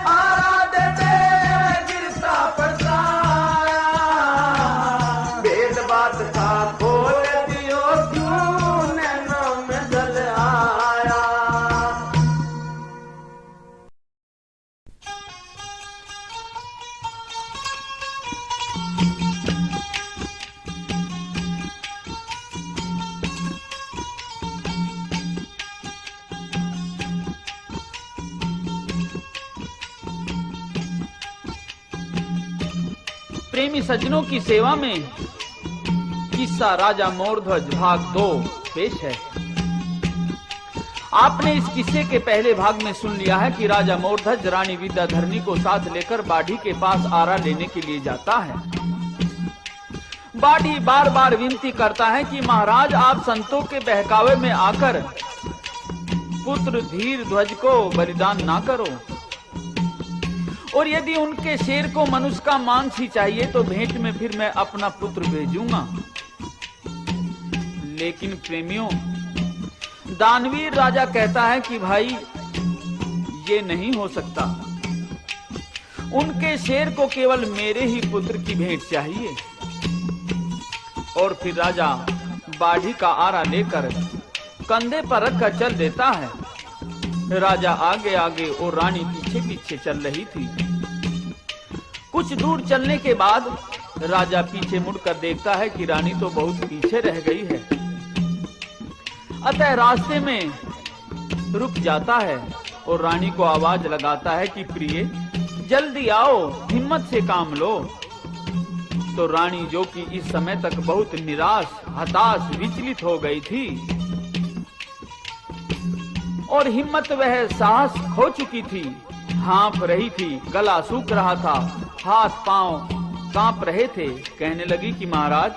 आराध दे, गिरता परसाया। भेद बात का खोल दियो क्यों नैनों में जल आया। प्रेमी सज्जनों की सेवा में किस्सा राजा मोरध्वज भाग 2 पेश है। आपने इस किस्से के पहले भाग में सुन लिया है कि राजा मोरध्वज रानी विद्याधरणी को साथ लेकर बाढ़ी के पास आरा लेने के लिए जाता है। बाढ़ी बार बार विनती करता है कि महाराज आप संतों के बहकावे में आकर पुत्र धीर ध्वज को बलिदान ना करो, और यदि उनके शेर को मनुष्य का मांस ही चाहिए तो भेंट में फिर मैं अपना पुत्र भेजूंगा। लेकिन प्रेमियों, दानवीर राजा कहता है कि भाई ये नहीं हो सकता, उनके शेर को केवल मेरे ही पुत्र की भेंट चाहिए। और फिर राजा बाढ़ी का आरा लेकर कंधे पर रखकर चल देता है। राजा आगे आगे और रानी पीछे पीछे चल रही थी। कुछ दूर चलने के बाद राजा पीछे मुड़कर देखता है कि रानी तो बहुत पीछे रह गई है। अतः रास्ते में रुक जाता है और रानी को आवाज लगाता है कि प्रिय जल्दी आओ, हिम्मत से काम लो। तो रानी, जो कि इस समय तक बहुत निराश, हताश, विचलित हो गई थी और हिम्मत वह साहस खो चुकी थी, हाँफ रही थी, गला सूख रहा था, हाथ पांव कांप रहे थे, कहने लगी कि महाराज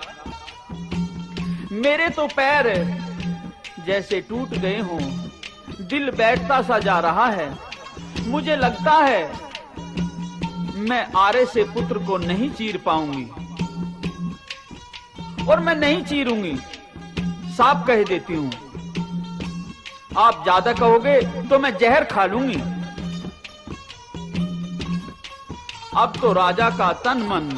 मेरे तो पैर जैसे टूट गए हों, दिल बैठता सा जा रहा है। मुझे लगता है मैं आरे से पुत्र को नहीं चीर पाऊंगी, और मैं नहीं चीरूंगी, साफ कह देती हूं। आप ज्यादा कहोगे तो मैं जहर खा लूंगी। अब तो राजा का तन मन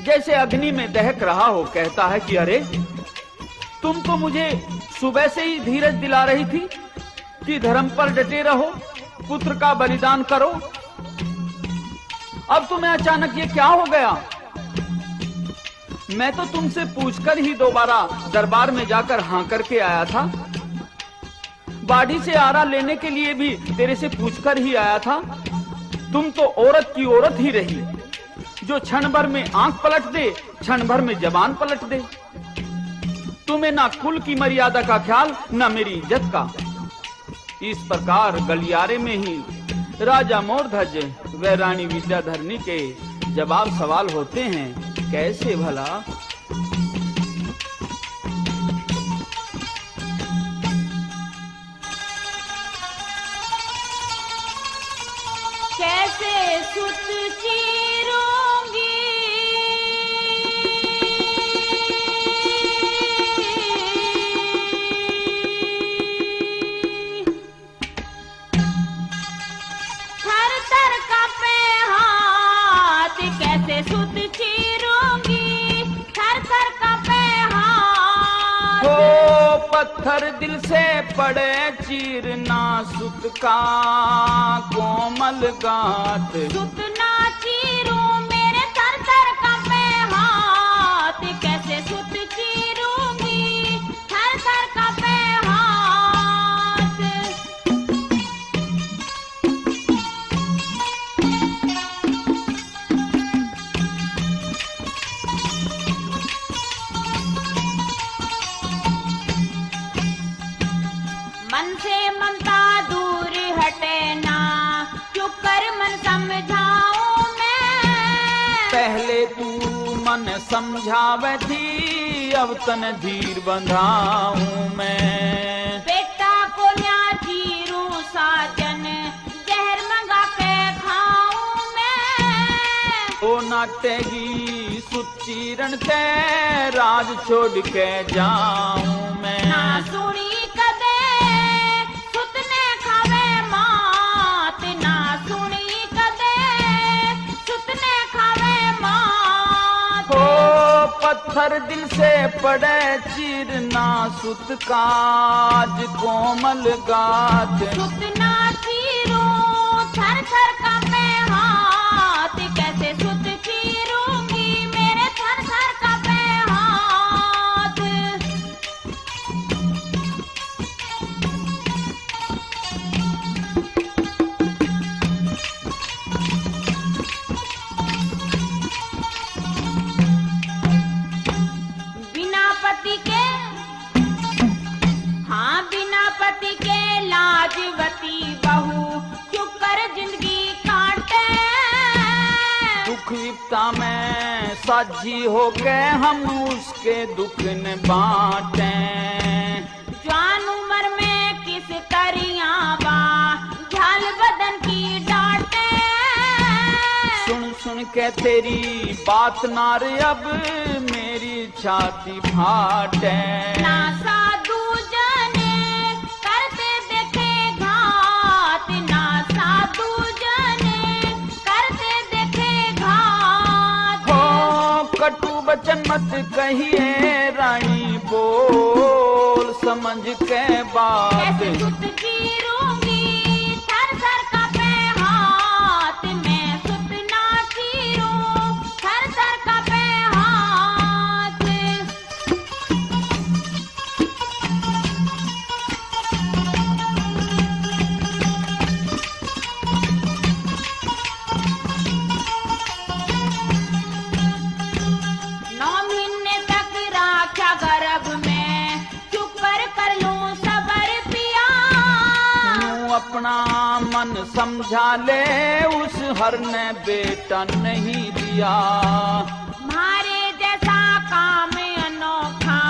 जैसे अग्नि में दहक रहा हो, कहता है कि अरे तुम तो मुझे सुबह से ही धीरज दिला रही थी कि धर्म पर डटे रहो, पुत्र का बलिदान करो। अब तुम्हें अचानक ये क्या हो गया? मैं तो तुमसे पूछकर ही दोबारा दरबार में जाकर हाँ करके आया था। बाढ़ी से आरा लेने के लिए भी तेरे से पूछकर ही आया था। तुम तो औरत की औरत ही रही, जो क्षण भर में आंख पलट दे, क्षण भर में जबान पलट दे। तुम्हें ना कुल की मर्यादा का ख्याल, ना मेरी इज्जत का। इस प्रकार गलियारे में ही राजा मोरध्वज व रानी विद्याधरणी के जवाब सवाल होते हैं। कैसे भला? कैसे सुत चीरूंगी थर थर कांपे हाथ, कैसे सुत चीरूंगी थर थर कांपे हाथ। हो पत्थर दिल से पड़े चीरना सुत का कोमल गाथ। सुत ना चीरूं मेरे थर थर कांपे हाथ, कैसे सुत चीरूंगी समझावे थी, अब तन धीर बंधाऊं मैं। बेटा को न्या चीरू साजन, जहर मंगा के खाऊं मैं। ओ नाटेगी सुचीरण ते, राज छोड़ के जाऊं मैं। ना सुनी कदे सुतने खावे मात, ना सुनी कदे सुतने खावे मात। ओ पत्थर दिल से पड़े चीरना, सुत काज कोमल गात। सुतना चीरू थर थर कांपे हाथ, कैसे सुत चीरूंगी मेरे थर थर कांपे हाथ। बिना पति के, हाँ बिना पति के लाजवती बहू चुप कर जिंदगी काटे। दुख विपता में साझी होके हम उसके दुख न बांटे। जवान उम्र में किस करिया बा, झाल बदन की डांटे। सुन सुन के तेरी बात नार, अब मेरी छाती फाटे। ना साधु जने करते देखे घात, ना साधु जने करते देखे घात। हो कटु वचन मत कहिए रानी, बोल समझ के बात। कैसे सुत चीरूंगी थर थर कांपे हाथ, मैं सुत ना चीरूं थर थर कांपे हाथ। नौ महीने तक राखा गर्भ में, चुप कर लूं सबर पिया। तू अपना मन समझा ले, उस हर ने बेटा नहीं दिया। मारे जैसा काम अनोखा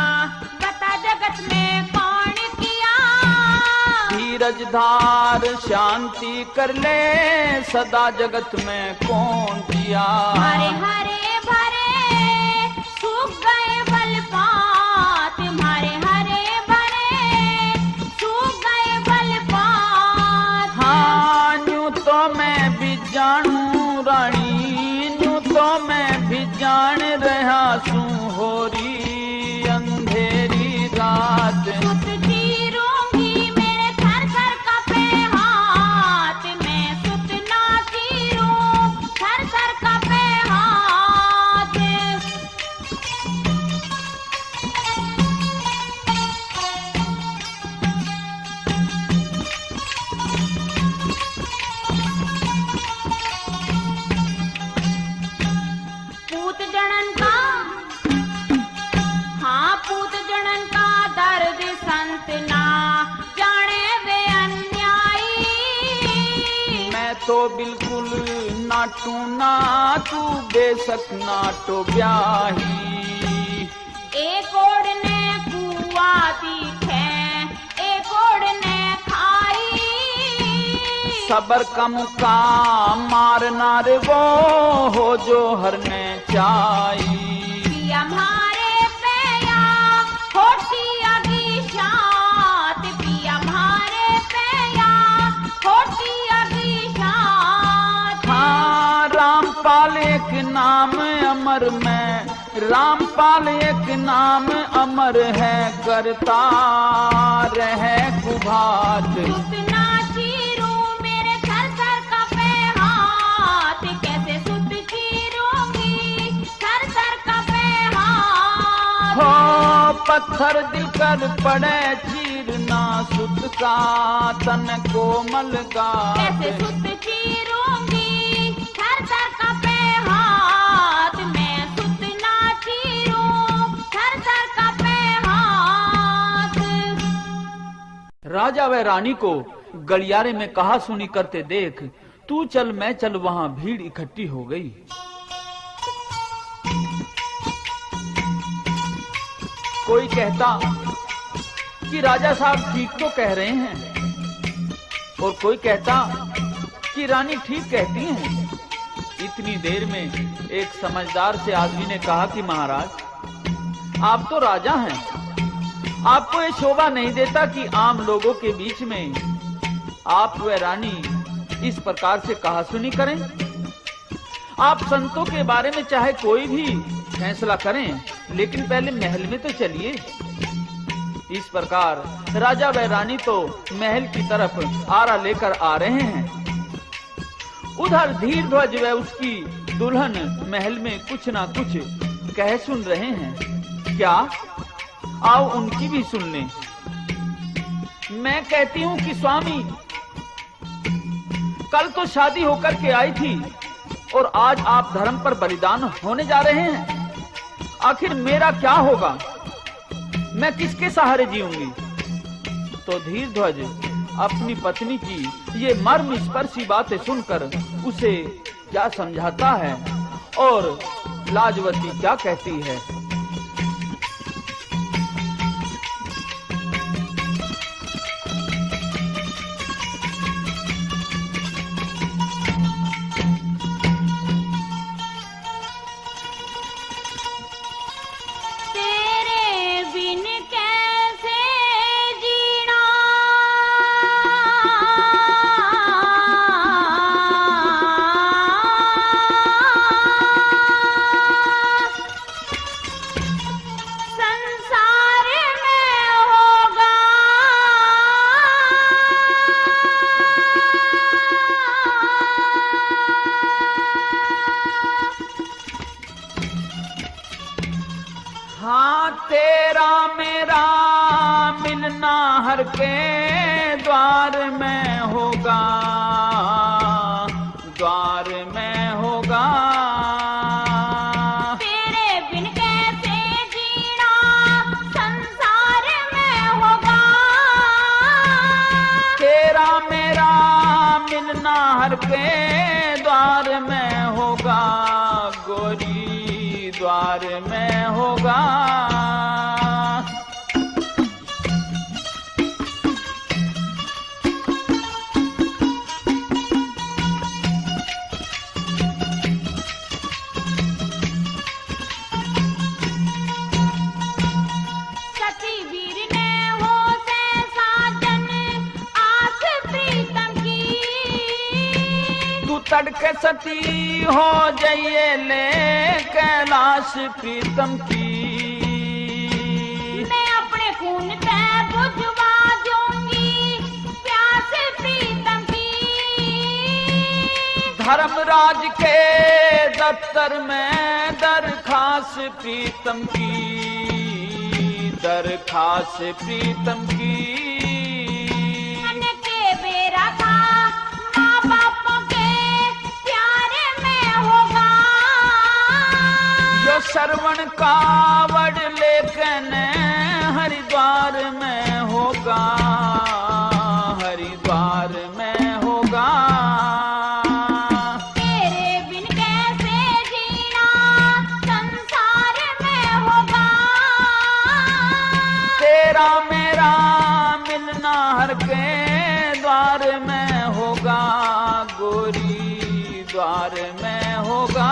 बता जगत में कौन किया। धीरज धार शांति कर ले, सदा जगत में कौन दिया। हरे हरे भरे सूख गए बल पात, हरे हरे भरे सूख गए बल पात। हाँ यूं तो मैं भी जानू रानी, यूं तो मैं भी जान रहा सू, हो रही अंधेरी रात। सुत चीरूंगी मेरे थर थर कांपे हाथ, मैं सुत ना चीरूं थर थर कांपे हाथ। पूत जनन का, हाँ पूत जनन का दर्द संत ना जाने वे अन्यायी। मैं तो बिल्कुल नाटू ना, तू बेशक नाटो ब्याही। एक ओढ़ ने कुआ दिखे, एक ओढ़ ने खाई। सबर का मुका मारना रे वो, हो जो हर ने चाही। पिया मारे पैया होती अगी शात, पिया मारे पैया होती अगी शात। हाँ रामपाल एक नाम अमर में, रामपाल एक नाम अमर है, करता रहे कुभात। सुत ना चीरूं मेरे थर थर कांपे हाथ, कैसे सुत चीरूंगी थर थर कांपे हाथ। हो पत्थर दिल कर पड़े चीरना, सुत का तन कोमल गात। कैसे सुत चीरूंगी थर थर कांपे हाथ, मैं सुत ना चीरूं थर थर कांपे हाथ। राजा व रानी को गलियारे में कहा सुनी करते देख, तू चल मैं चल, वहां भीड़ इकट्ठी हो गई। कोई कहता कि राजा साहब ठीक तो कह रहे हैं, और कोई कहता कि रानी ठीक कहती हैं। इतनी देर में एक समझदार से आदमी ने कहा कि महाराज, आप तो राजा हैं, आपको ये शोभा नहीं देता कि आम लोगों के बीच में आप व रानी इस प्रकार से कहासुनी करें। आप संतों के बारे में चाहे कोई भी फैसला करें, लेकिन पहले महल में तो चलिए। इस प्रकार राजा व रानी तो महल की तरफ आरा लेकर आ रहे हैं। उधर धीरध्वज व उसकी दुल्हन महल में कुछ ना कुछ कह सुन रहे हैं। क्या? आओ उनकी भी सुन लें। मैं कहती हूँ कि स्वामी, कल तो शादी होकर के आई थी और आज आप धर्म पर बलिदान होने जा रहे हैं। आखिर मेरा क्या होगा? मैं किसके सहारे जीऊंगी? तो धीरध्वज अपनी पत्नी की ये मर्म स्पर्शी बातें सुनकर उसे क्या समझाता है और लाजवती क्या कहती है। हर के द्वार में होगा, द्वार में होगा। तेरे बिन कैसे जीना संसार में होगा। तेरा मेरा मिलना हर के द्वार में होगा, गोरी द्वार में होगा। तड़के सती हो जाइए ले कैलाश प्रीतम की। मैं अपने खून पे बुझवा दूंगी प्यास प्रीतम की। धर्मराज के दफ्तर में दरखास्त प्रीतम की, दरखास्त प्रीतम की। के बेरा था माँ बापों श्रवण कावड़ लेकिन हरिद्वार में होगा, हरिद्वार में होगा। तेरे बिन कैसे जीना संसार में होगा। तेरा मेरा मिलना हर के द्वार में होगा, गोरी द्वार में होगा।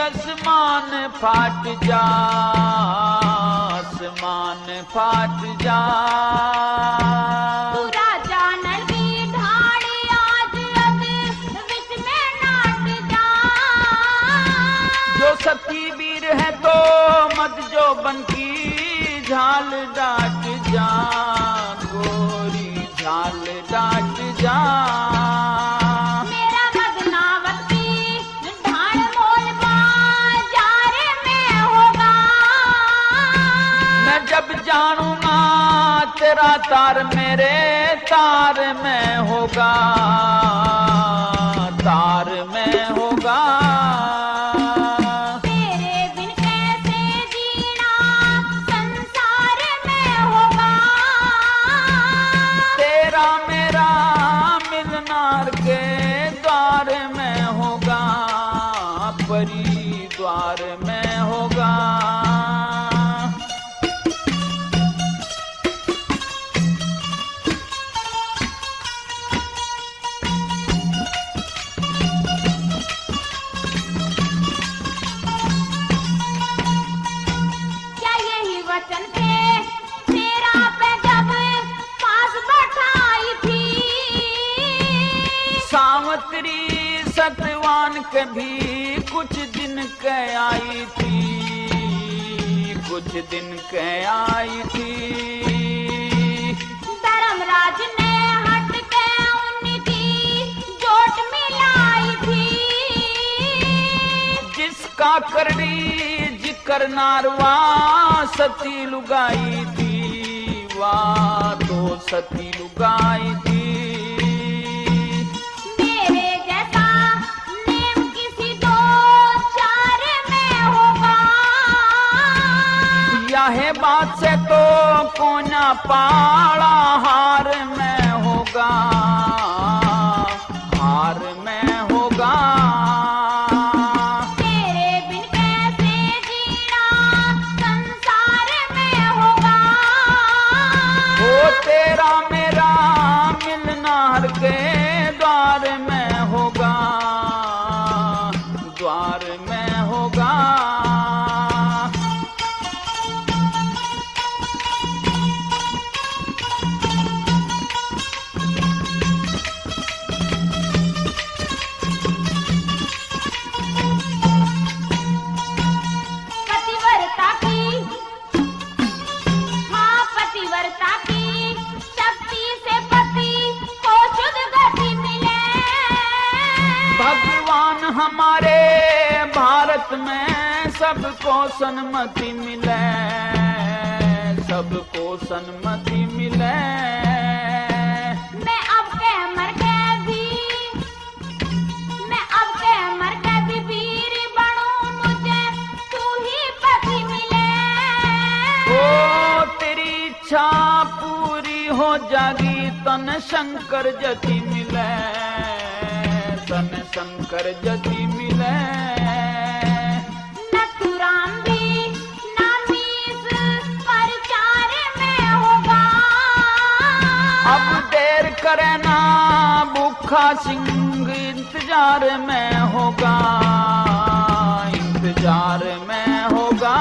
आसमान फाट जा, आसमान फाट जा। पूरा जानन की ढाड़ी आज अद विच में नाट जा। जो सती वीर है तो मत जो बन की झाल डाट जा, गोरी झाल डाट जा। तेरा तार मेरे तार में होगा, तार में होगा। तेरे बिन कैसे जीना संसार में होगा। तेरा मेरा मिलनार के द्वार में होगा, परिद्वार में होगा। क्या यही वचन थे तेरा पे जब पास बैठाई थी। सावत्री सतवान कभी कुछ दिन कह आई थी, कुछ दिन कह आई थी। धर्मराज ने हट के उनकी जोट मिलाई थी। जिसका करड़ी जिक्र नारवा सती लुगाई थी, वाह तो सती लुगाई थी। मेरे जैसा नेम किसी दो चार में होगा। यह बात से तो कोना पाड़ा हार में होगा, हार में होगा। तेरे बिन कैसे जीना संसार में होगा। ओ तेरा मेरा मिलना हर के द्वार में होगा, द्वार में होगा। पतिव्रता की, हाँ पतिव्रता की शक्ति से पति को शुद्ध गति मिले। भगवान हमारे भारत में सबको सन्मति मिले, सबको सन्मति मिले। मैं अब के मर के भी, मैं अब के मर के भी वीर बनूं, मुझे तू ही पति मिले। ओ तेरी इच्छा पूरी हो जागी, तन शंकर जति मिले, तन शंकर जति मिले। नथुराम भी नामी इस प्रचार में होगा। अब देर करे ना भूखा सिंह इंतजार में होगा, इंतजार में होगा।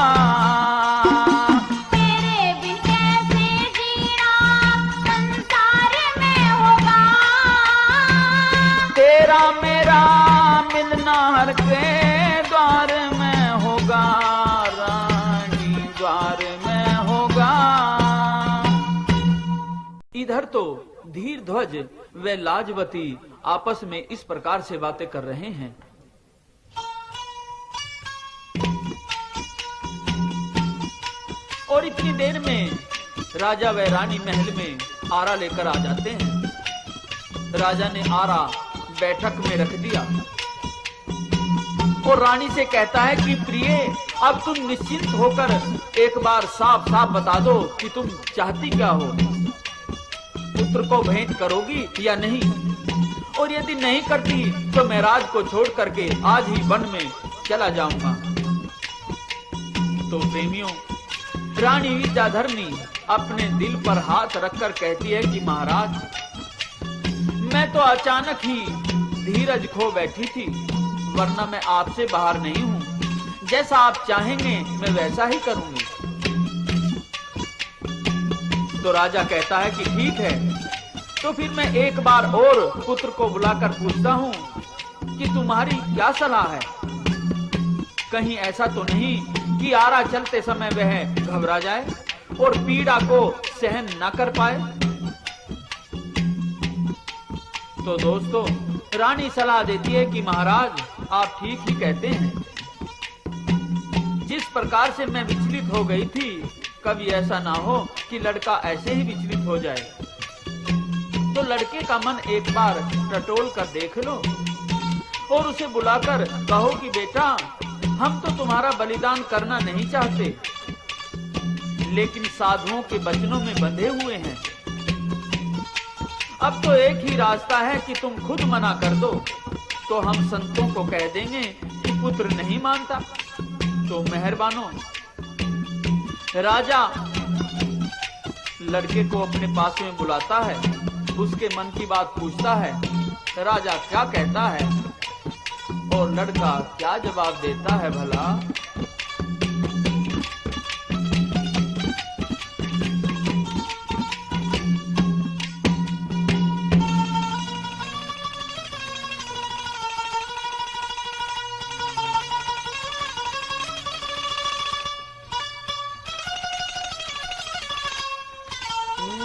तेरे बिन कैसे जीना संसार में होगा। तेरा मेरा मिलना हर के द्वार में होगा, रानी द्वार में होगा। इधर तो धीर ध्वज व लाजवती आपस में इस प्रकार से बातें कर रहे हैं। और इतनी देर में राजा व रानी महल में आरा लेकर आ जाते हैं। राजा ने आरा बैठक में रख दिया और रानी से कहता है कि प्रिय, अब तुम निश्चिंत होकर एक बार साफ साफ बता दो कि तुम चाहती क्या हो, पुत्र को भेंट करोगी या नहीं, और यदि नहीं करती तो मैं राज को छोड़ करके आज ही वन में चला जाऊंगा। तो प्रेमियों, रानी विद्याधरणी अपने दिल पर हाथ रखकर कहती है कि महाराज, मैं तो अचानक ही धीरज खो बैठी थी, वरना मैं आपसे बाहर नहीं हूं। जैसा आप चाहेंगे मैं वैसा ही करूंगी। तो राजा कहता है कि ठीक है, तो फिर मैं एक बार और पुत्र को बुलाकर पूछता हूं कि तुम्हारी क्या सलाह है। कहीं ऐसा तो नहीं कि आरा चलते समय वह घबरा जाए और पीड़ा को सहन न कर पाए। तो दोस्तों, रानी सलाह देती है कि महाराज, आप ठीक ही कहते हैं। जिस प्रकार से मैं विचलित हो गई थी कभी ऐसा ना हो कि लड़का ऐसे ही विचलित हो जाए। तो लड़के का मन एक बार टटोल कर देख लो और उसे बुलाकर कहो कि बेटा, हम तो तुम्हारा बलिदान करना नहीं चाहते, लेकिन साधुओं के वचनों में बंधे हुए हैं। अब तो एक ही रास्ता है कि तुम खुद मना कर दो, तो हम संतों को कह देंगे कि पुत्र नहीं मानता। तो मेहरबानो। राजा लड़के को अपने पास में बुलाता है, उसके मन की बात पूछता है। राजा क्या कहता है और लड़का क्या जवाब देता है भला?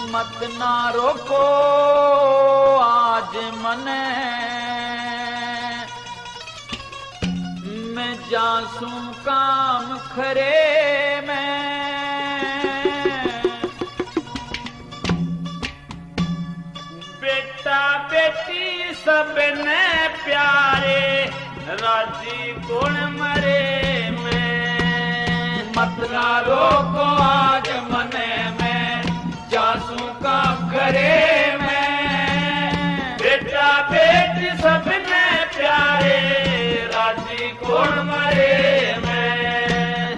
मत ना रोको आज मने, मैं जासू काम खरे में। बेटा बेटी सबने प्यारे, राजी कौन मरे में। मत ना रोको आज मने में, जासू काम करे मैं। बेटा बेटी सबने प्यारे, राजी कौन मरे में।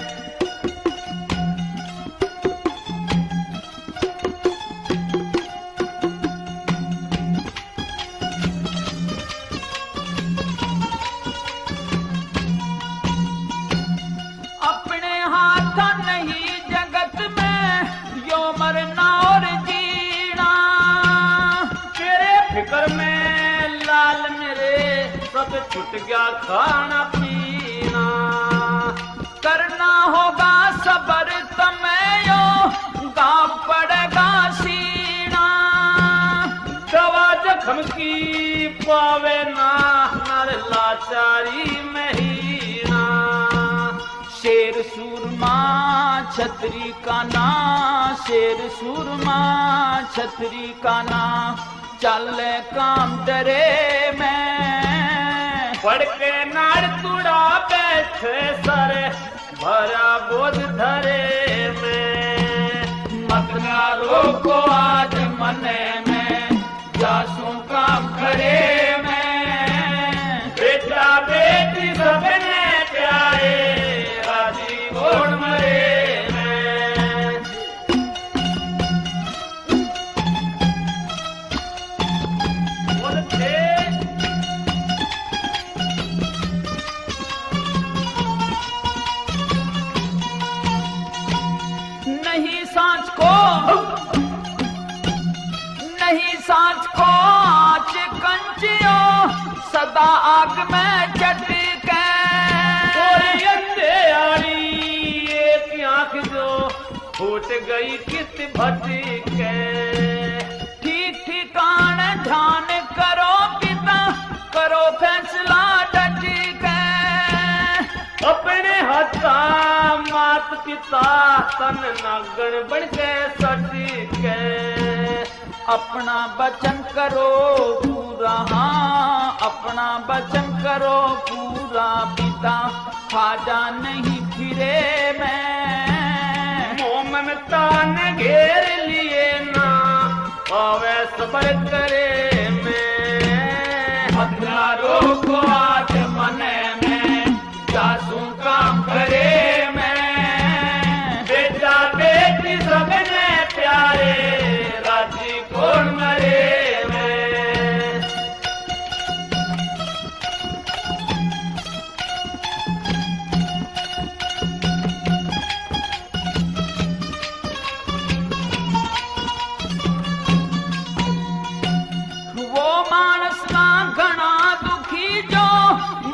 अपने हाथ नहीं जगत में यो मरना और जीना। तेरे फिक्र में लाल मेरे सब छूट गया खाना पीना। करना होगा सबर तमें यो गाँव पड़ेगा सीना। दवा जख्म की पावे ना, नर लाचारी महीना। शेर सूरमा छतरी का ना, शेर सूरमा छतरी का ना, चले काम डरे में। पढ़ के नार तुड़ा बैठे सरे, भरा बोझ धरे में। मत ना रोको आज मने में, जासू काम करे मैं। बेटा बेटी सबने प्यारे, राजी कौन मरे में। बोलते नहीं सांच को, नहीं सांच को आँच कंचियो, सदा आग में चटके। एक आंख जो फूट गई कित भटके। ठीक ठिकान ध्यान करो पिता, करो फैसला डट के। अपने हथा मात पिता तन नागण बन के सट के। अपना वचन करो पूरा, हाँ अपना वचन करो पूरा पिता, खाजा नहीं फिरे मैं। मोह में तान घेर लिए ना, आवे सबर करे मैं। मत ना रोको आज मने में, जासू काम करे मैं। बेटा बेटी सबने प्यारे, राजी कौन मरे में। वो मानस ना घना दुखी जो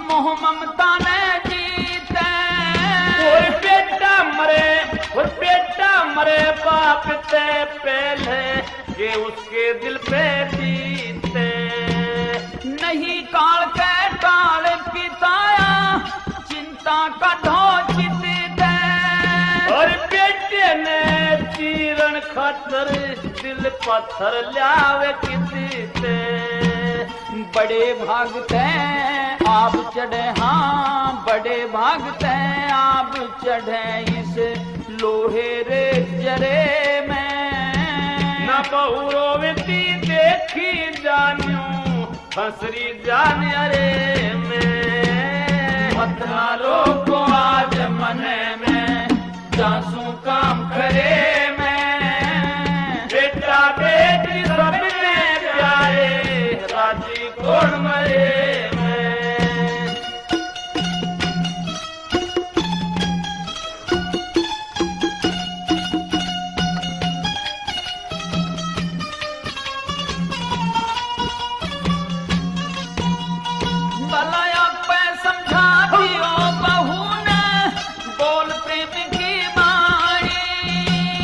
मोह ममता ने जीते। कोई बेटा मरे, कोई बेटा मरे बाप से पहले, ये उसके दिल पे बीते। नहीं काल के टाल पिताया, चिंता का ढो चित दे। और बेटे ने पत्थर दिल पत्थर ल्यावे किते बड़े भागते आप चढ़े, हाँ बड़े भागते आप चढ़े इस लोहे रे जरे में। न बहुरो विती देखी जानू फसरी जान अरे में। मत ना रोको आज मने में जासू काम करे मैं। बेटा बेटी सबने प्यारे राजी कौन मरे में। भला पे समझा दियो बहू ने बोल प्रेम की बाणी।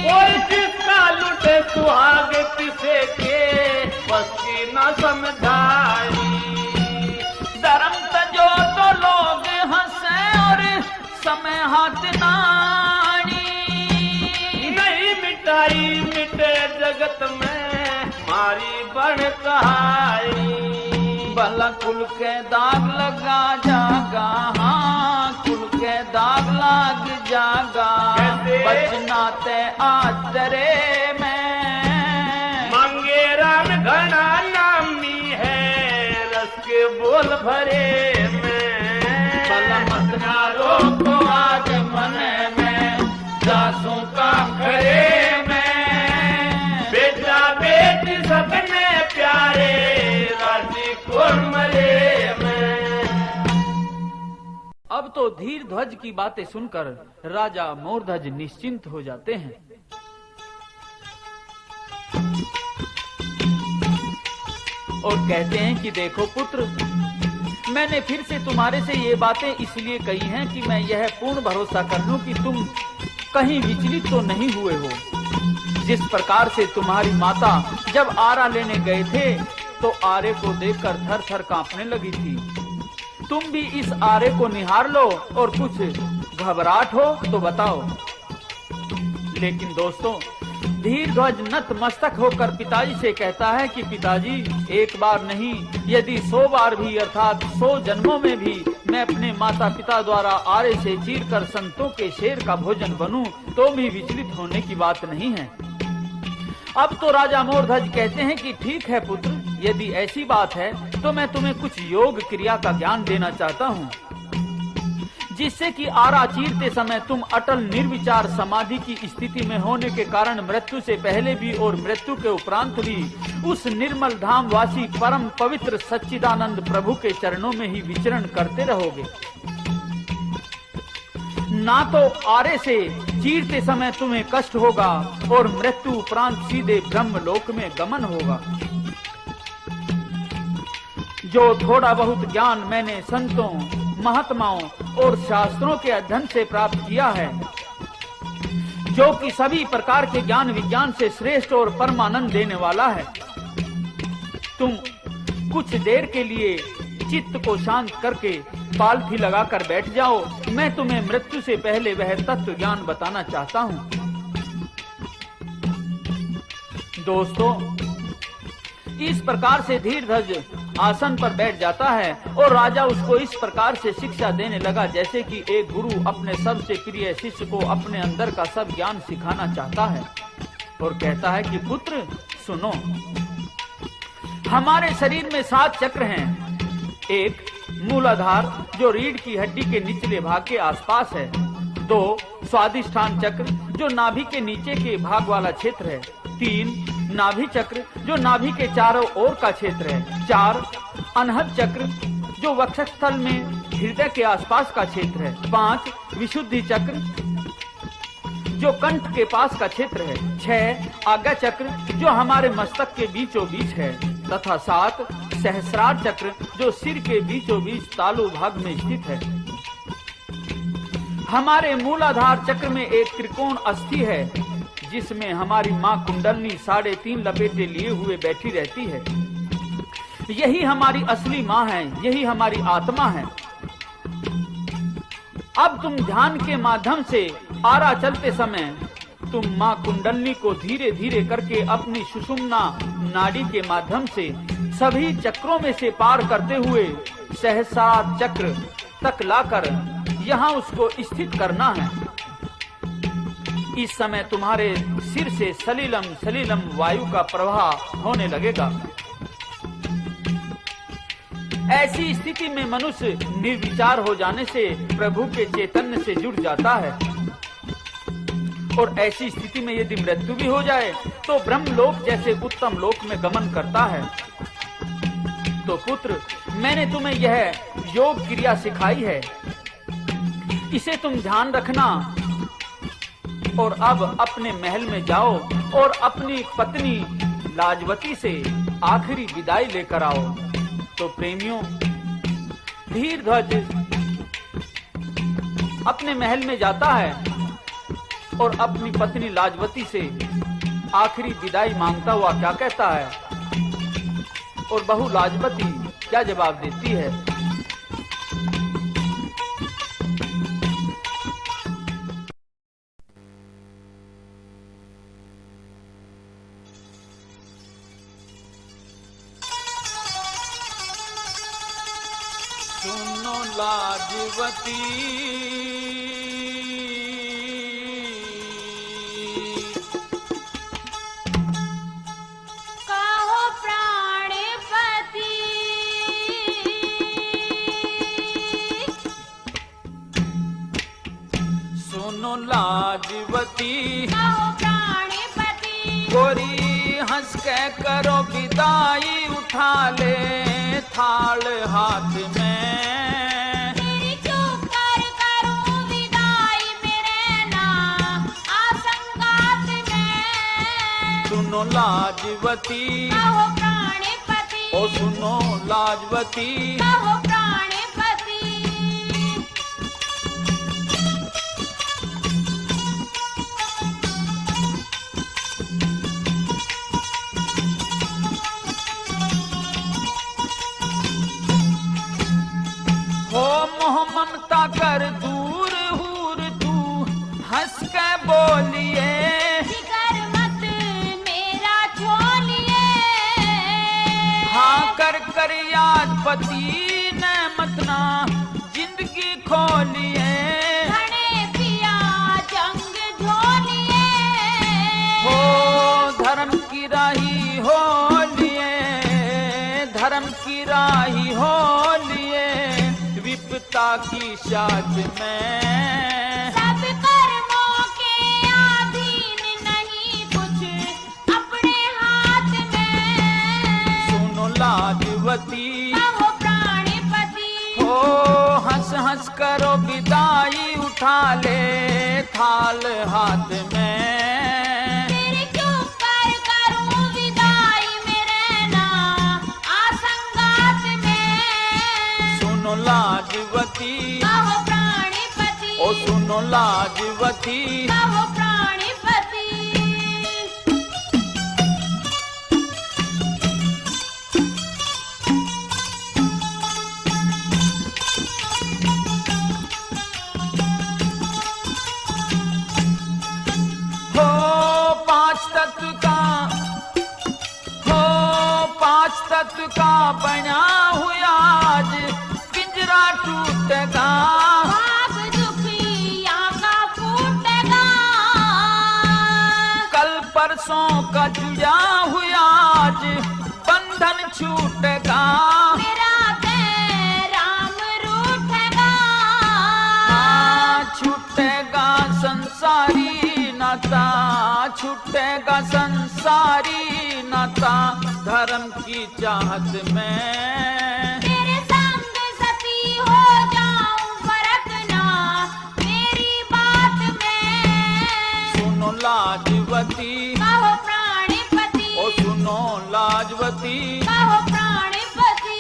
कोई जिसका लुटे सुहाग किसे के बस की न समझाई। धर्म तजो तो लोग हंसे और समय हाथ नाड़ी। नहीं मिटाई मिटे जगत में मारी बड़ कहाई। भला कुल के दाग लगा जागा, हाँ कुल के दाग लग जागा। कैसे? बचना ते आज तेरे में। मांगे राम घना नामी है रस के बोल भरे में। भला मत ना रोको आज मने में जासू काम करे मैं। बेटा बेटी सबने प्यारे राजी कौन मरे में। अब तो धीर ध्वज की बातें सुनकर राजा मोरध्वज निश्चिंत हो जाते हैं। और कहते हैं कि देखो पुत्र, मैंने फिर से तुम्हारे से ये बातें इसलिए कही हैं कि मैं यह पूर्ण भरोसा कर लूं कि तुम कहीं विचलित तो नहीं हुए हो। जिस प्रकार से तुम्हारी माता जब आरा लेने गए थे तो आरे को देखकर थर थर कांपने लगी थी। तुम भी इस आरे को निहार लो और कुछ घबराहट हो तो बताओ। लेकिन दोस्तों, धीर ध्वज नतमस्तक होकर पिताजी से कहता है कि पिताजी, एक बार नहीं यदि 100 बार भी अर्थात 100 जन्मों में भी मैं अपने माता पिता द्वारा आरे से चीरकर संतों के शेर का भोजन बनूं तो भी विचलित होने की बात नहीं है। अब तो राजा मोरध्वज कहते हैं कि ठीक है पुत्र, यदि ऐसी बात है तो मैं तुम्हें कुछ योग क्रिया का ज्ञान देना चाहता हूँ, जिससे कि आरा चीरते समय तुम अटल निर्विचार समाधि की स्थिति में होने के कारण मृत्यु से पहले भी और मृत्यु के उपरांत भी उस निर्मल धाम वासी परम पवित्र सच्चिदानंद प्रभु के चरणों में ही विचरण करते रहोगे। ना तो आरे से चीरते समय तुम्हें कष्ट होगा और मृत्यु उपरांत सीधे ब्रह्म लोक में गमन होगा। जो थोड़ा बहुत ज्ञान मैंने संतों, महात्माओं और शास्त्रों के अध्ययन से प्राप्त किया है, जो कि सभी प्रकार के ज्ञान विज्ञान से श्रेष्ठ और परमानंद देने वाला है, तुम कुछ देर के लिए चित्त को शांत करके पालथी लगाकर बैठ जाओ। मैं तुम्हें मृत्यु से पहले वह तत्व ज्ञान बताना चाहता हूँ। दोस्तों, इस प्रकार से धीरध्वज आसन पर बैठ जाता है और राजा उसको इस प्रकार से शिक्षा देने लगा जैसे कि एक गुरु अपने सबसे प्रिय शिष्य को अपने अंदर का सब ज्ञान सिखाना चाहता है। और कहता है कि पुत्र सुनो, हमारे शरीर में 7 चक्र हैं। एक मूलाधार जो रीढ़ की हड्डी के निचले भाग के आसपास है। 2 स्वादिष्ठान चक्र जो नाभि के नीचे के भाग वाला क्षेत्र है। 3 नाभि चक्र जो नाभि के चारों ओर का क्षेत्र है। 4 अनहद चक्र जो वक्षस्थल में हृदय के आसपास का क्षेत्र है। 5 विशुद्धि चक्र जो कंठ के पास का क्षेत्र है। 6 आज्ञा चक्र जो हमारे मस्तक के बीचों बीच है तथा 7 सहस्रार चक्र जो सिर के बीचों बीच तालु भाग में स्थित है। हमारे मूलाधार चक्र में एक त्रिकोण अस्थि है जिसमें हमारी माँ कुंडलनी 3.5 लपेटे लिए हुए बैठी रहती है। यही हमारी असली माँ है, यही हमारी आत्मा है। अब तुम ध्यान के माध्यम से आरा चलते समय तुम माँ कुंडलनी को धीरे धीरे करके अपनी सुषुम्ना नाड़ी के माध्यम से सभी चक्रों में से पार करते हुए सहसा चक्र तक लाकर यहाँ उसको स्थित करना है। इस समय तुम्हारे सिर से सलीलम सलीलम वायु का प्रवाह होने लगेगा। ऐसी स्थिति में मनुष्य निर्विचार हो जाने से प्रभु के चैतन्य से जुड़ जाता है और ऐसी स्थिति में यदि मृत्यु भी हो जाए तो ब्रह्मलोक जैसे उत्तम लोक में गमन करता है। तो पुत्र, मैंने तुम्हें यह योग क्रिया सिखाई है, इसे तुम ध्यान रखना और अब अपने महल में जाओ और अपनी पत्नी लाजवती से आखिरी विदाई लेकर आओ। तो प्रेमियों, धीरध्वज अपने महल में जाता है और अपनी पत्नी लाजवती से आखिरी विदाई मांगता हुआ क्या कहता है और बहू लाजवती क्या जवाब देती है। सुनो लाजवती कहो प्राणपति सुनो लाजवती कहो प्राणपति गोरी हंस के करो विदाई उठा ले थाल हाथ में। तेरी चुप कर करूं विदाई मेरे नाम आसंगात में। सुनो लाजवती कहो प्राणपति ओ सुनो लाजवती कहो प्राणपति हो मोह ममता कर दूर हूर तू हंस के बोलिए। जिगर मत मेरा छोलिए। हाँ कर कर याद पति ने मतना जिंदगी खोलिए। घने पिया जंग झोलिए। हो धर्म की राही हो लिए, धर्म की राही हो लिए विपता की साथ में। सब कर्मों के अधीन नहीं कुछ अपने हाथ में। सुनो लाजवती कहो प्राणपति हो हंस हंस करो विदाई उठा ले थाल हाथ में। तेरी चुप कर करूं विदाई मेरे नाम आसंगात में। सुनो लाजवती कहो प्राणपति ओ सुनो लाजवती कहो प्राणपति हो पांच तत्व का बना हुआ आज पिंजरा टूटेगा। भाग दुखिया का फूटेगा। कल परसों का जुड़ा हुआ आज बंधन छूटेगा। मेरा राम रूठेगा। छूटेगा संसारी नाता, छूटेगा संसारी नाता धर्म की चाहत में। तेरे संग सती हो जाऊं फर्क ना मेरी बात में। सुनो लाजवती कहो प्राणपति ओ सुनो लाजवती कहो प्राणपति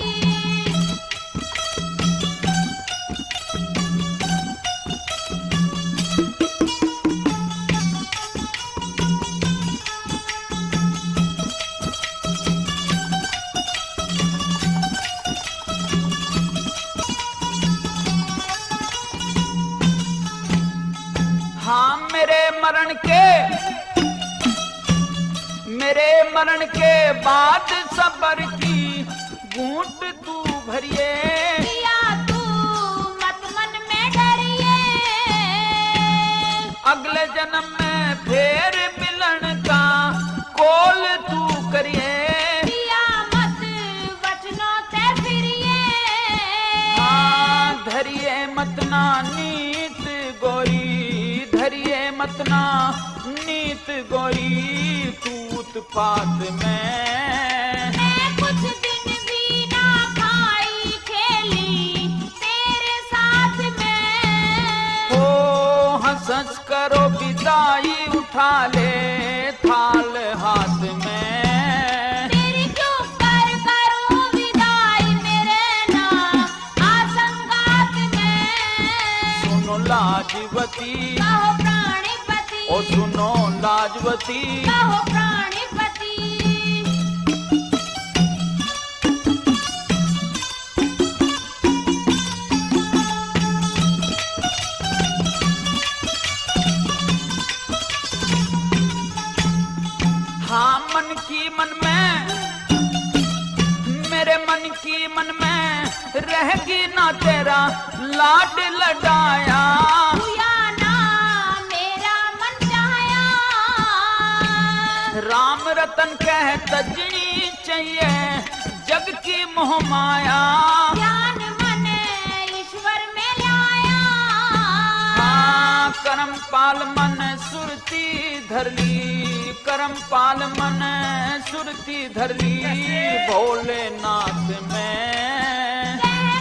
हाँ मेरे मरण के मरण के बाद सबर की घूंट तू भरिए। पिया तू मत मन में डरिए, अगले जन्म में फिर मिलन का कॉल तू करिए। पिया मत वचनों ते फिरिए, हाँ धरिए मतना नीत गोरी, धरिए मतना नीत गोरी, तू उत्पात में। मैं कुछ दिन भी ना खाई खेली तेरे साथ में। हो हंस हंस करो विदाई उठा ले थाल हाथ में। तेरी क्यों कर करूं विदाई मेरे ना आसंगात में। सुनो लाजवती, कहो प्राणीपति, ओ सुनो लाजवती, कहो प्राणीपति। हाँ मन की मन में, मेरे मन की मन में रहेगी ना तेरा लाड लडाया। हुआ ना मेरा मन चाया, राम रतन कह तजनी चाहिए जग की मोह माया। ज्ञान मन ईश्वर में लाया। हाँ करम पाल मन सुरती धर ली, करम पाल मन सुरती धर ली भोलेनाथ में।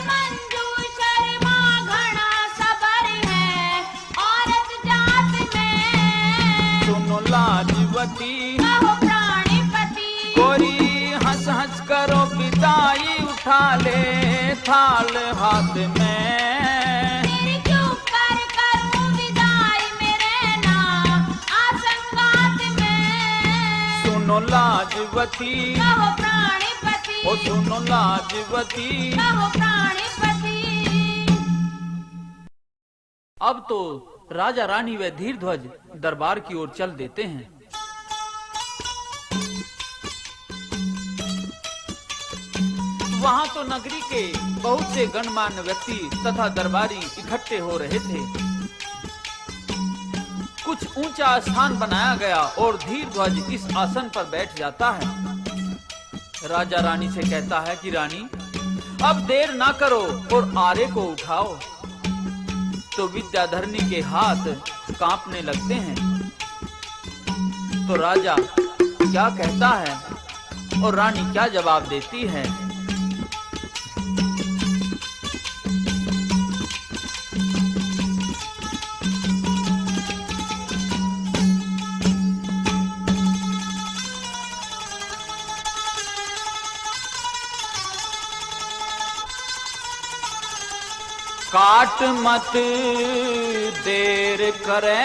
मंजू शर्मा घना सबर है औरत जात में। सुनो लाजवती, कहो प्राणीपति, गोरी हंस हंस करो विदाई उठा ले थाल हाथ में। तेरी क्यों कर करूं विदाई मेरे ना आसंगात में। सुनो लाजवती, कहो प्राणीपति, ओ सुनो लाजवती। कहो प्राणीपति। अब तो राजा रानी व धीरध्वज दरबार की ओर चल देते हैं। वहां तो नगरी के बहुत से गणमान्य व्यक्ति तथा दरबारी इकट्ठे हो रहे थे। कुछ ऊंचा स्थान बनाया गया और धीरध्वज इस आसन पर बैठ जाता है। राजा रानी से कहता है कि रानी अब देर ना करो और आरे को उठाओ। तो विद्याधरनी के हाथ कांपने लगते हैं। तो राजा क्या कहता है और रानी क्या जवाब देती है। काट मत देर करे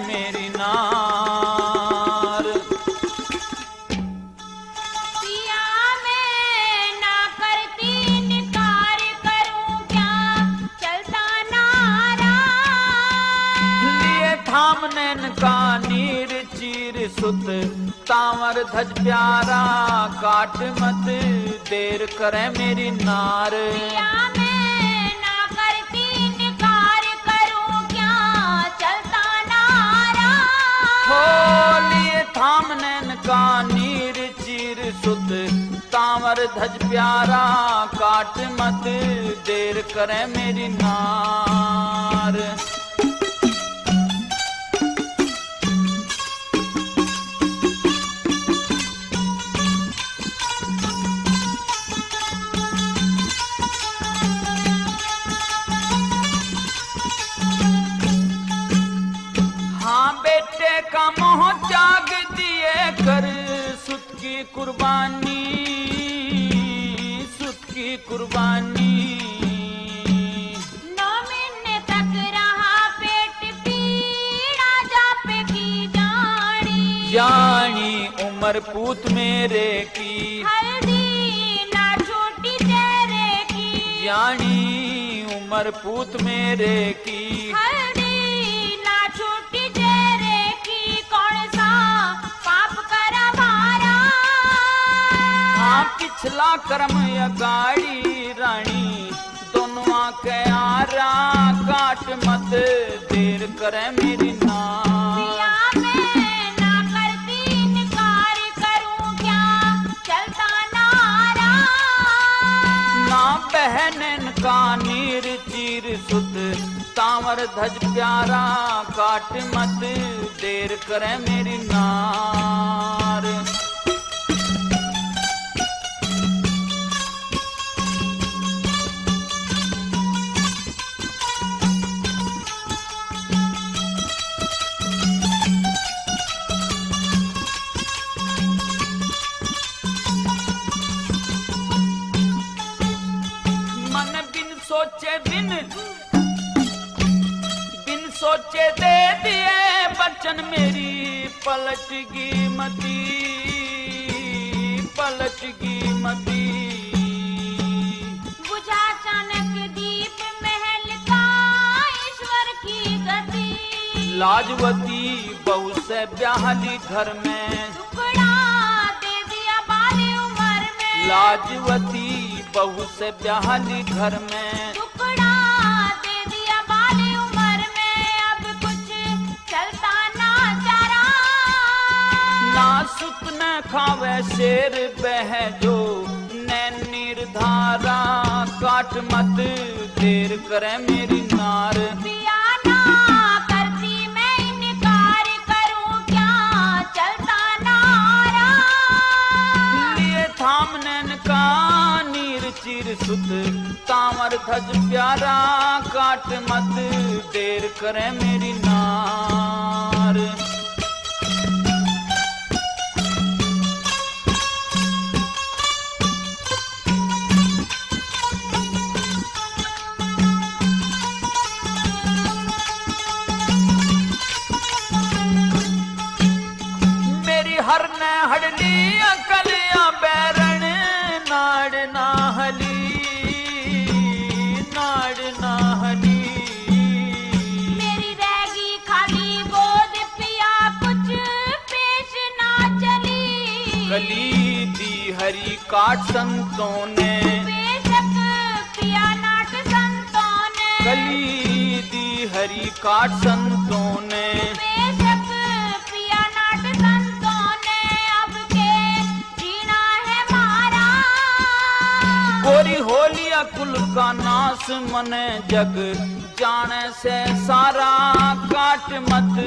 मेरी नार। पिया मैं ना करती निकार करूं क्या चलता नारा। लिए थाम नैन का नीर चीर सुत तांवर धज प्यारा। काट मत देर करे मेरी नार। पिया मैं ना करती निकार करूं क्या चलता नारा। हो लिए थाम नैन का नीर चीर सुत तांवर धज प्यारा। काट मत देर करे मेरी नार। हाँ बेटे का मोह त्याग दिए कर सुत की कुर्बानी, सुत की कुर्बानी। 9 महीने तक रहा पेट पीड़ा जापे की जानी। जानी उम्र पूत मेरे की, हल्दी ना छोटी तेरे की। जानी उम्र पूत मेरे की। हल्दी ना छोटी तेरे की। कौन सा पाप करा भारा। पिछला कर्म अगाड़ी रानी दोनों आके आरा काट मत देर करे मेरी नार। पिया मैं ना करती इनकार करूं क्या चलता नारा। ना बहन का नीर चीर सुत तांवर धज प्यारा काट मत देर करे मेरी नार। बिन सोचे दे दिए बचन मेरी पलट गी मती बुझा चाणक्य दीप महल का ईश्वर की गति। लाजवती बहू से ब्याहली घर में टुकड़ा दे दिया बाली उम्र में। लाजवती बहू से ब्याहली घर में टुकड़ा दे दिया बाली उम्र में। अब कुछ चलता ना चारा। ना सुत न खावे शेर बह जो नैन निर्धारा काट मत देर करे मेरी नार। पिया ना करती मैं इनकार करूं क्या चलता नारा। लिए थाम नैन का नीर चीर सुत तांवर धज प्यारा काट मत देर करे मेरी नार। मेरी हर न हड़ली अकलिया बैरण नाड़ ना हली मेरी रहेगी खाली गोद पिया कुछ पेश ना चली। गली दी हरी काट संतों ने बेशक पिया नाट संतों ने। गली दी हरी काट संतों ने बेशक पिया नाट संतों ने। अब के जीना है मारा। गोरी होलिया कुल का नाश मने जग जाने से सारा काट मत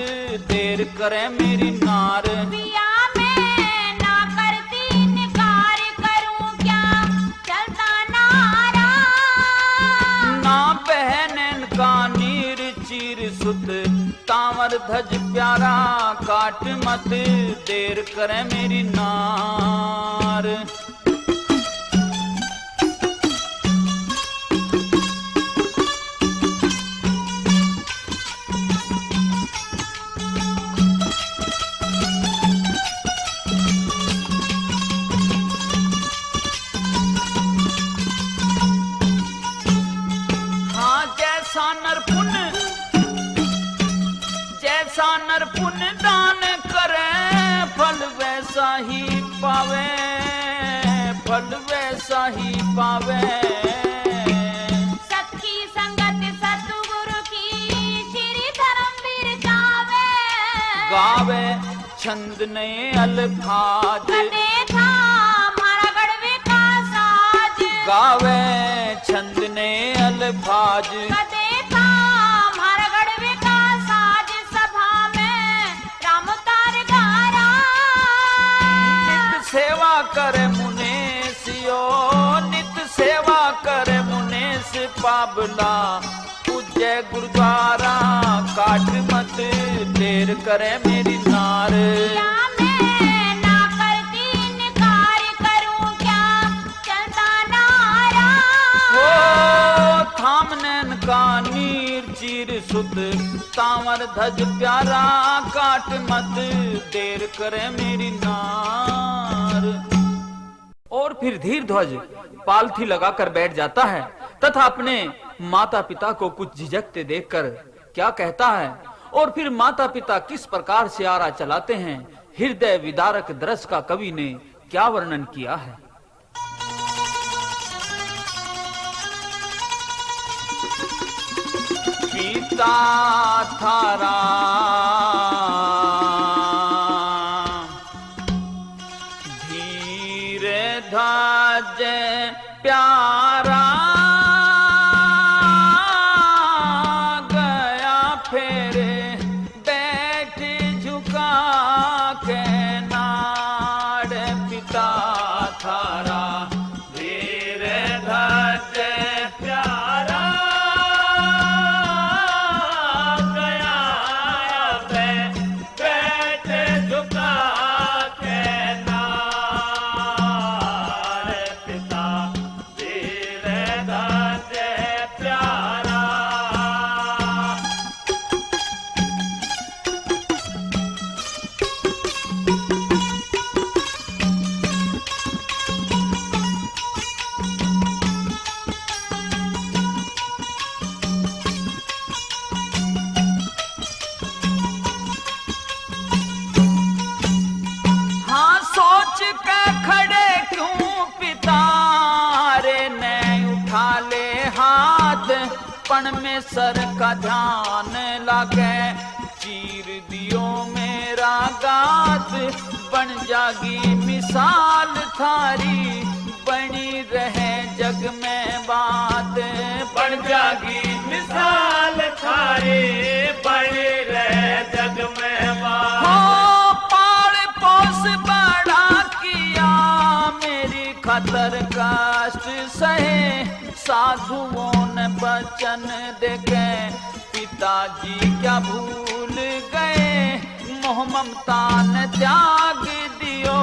देर करे मेरी नार। पिया मैं ना करती इनकार करूं क्या चलता नारा। ना बहन का नीर चीर सुत तांवर धज प्यारा काट मत देर करे मेरी नार। जैसा नर पुण्य दान करे फल वैसा ही पावे सत की संगत सतगुरु की श्री धर्मवीर गावे छंद ने अल्फाज कदे था हमारा गढ़वे का साज। गावे छंद ने अल्फाज कदे था हमारा गढ़वे का साज। सभा में राम तार गारा। नित सेवा करे मुनेसियो नित सेवा करे मुनेस पाबला पूज्य गुरुद्वारा काट मत देर करे मेरी नार। या मैं ना करती इनकार करूं क्या चलता नारा। हो थाम नैन का नीर चीर सुत तांवर धज प्यारा काट मत देर करे मेरी नार। और फिर धीर ध्वज पालथी लगाकर बैठ जाता है तथा अपने माता पिता को कुछ झिझकते देखकर क्या कहता है और फिर माता पिता किस प्रकार से आरा चलाते हैं, हृदय विदारक दृश्य का कवि ने क्या वर्णन किया है। पिता था राम, धीर ध्वज प्यारा, गया फिर बैठ झुका के नाड़। पिता था राम, धीर ध्वज प्यारा, गया बैठ झुका के नाड़। पिता धीर ध्वज प्यारा। हाँ सोच के खड़े क्यों पिता रे, ने उठा ले हाथ, पण में सर का ध्यान लागे। चीर दियो मेरा गात, बन जागी मिसाल थारी, बनी रहे जग में बात। बन जागी मिसाल थारी, बनी रहे जग में बात। हो पाल पोस बड़ा किया, मेरी खातर कष्ट सहे, साधुओं ने वचन देके पिताजी क्या भूल गए। मोह ममता ने त्याग दियो,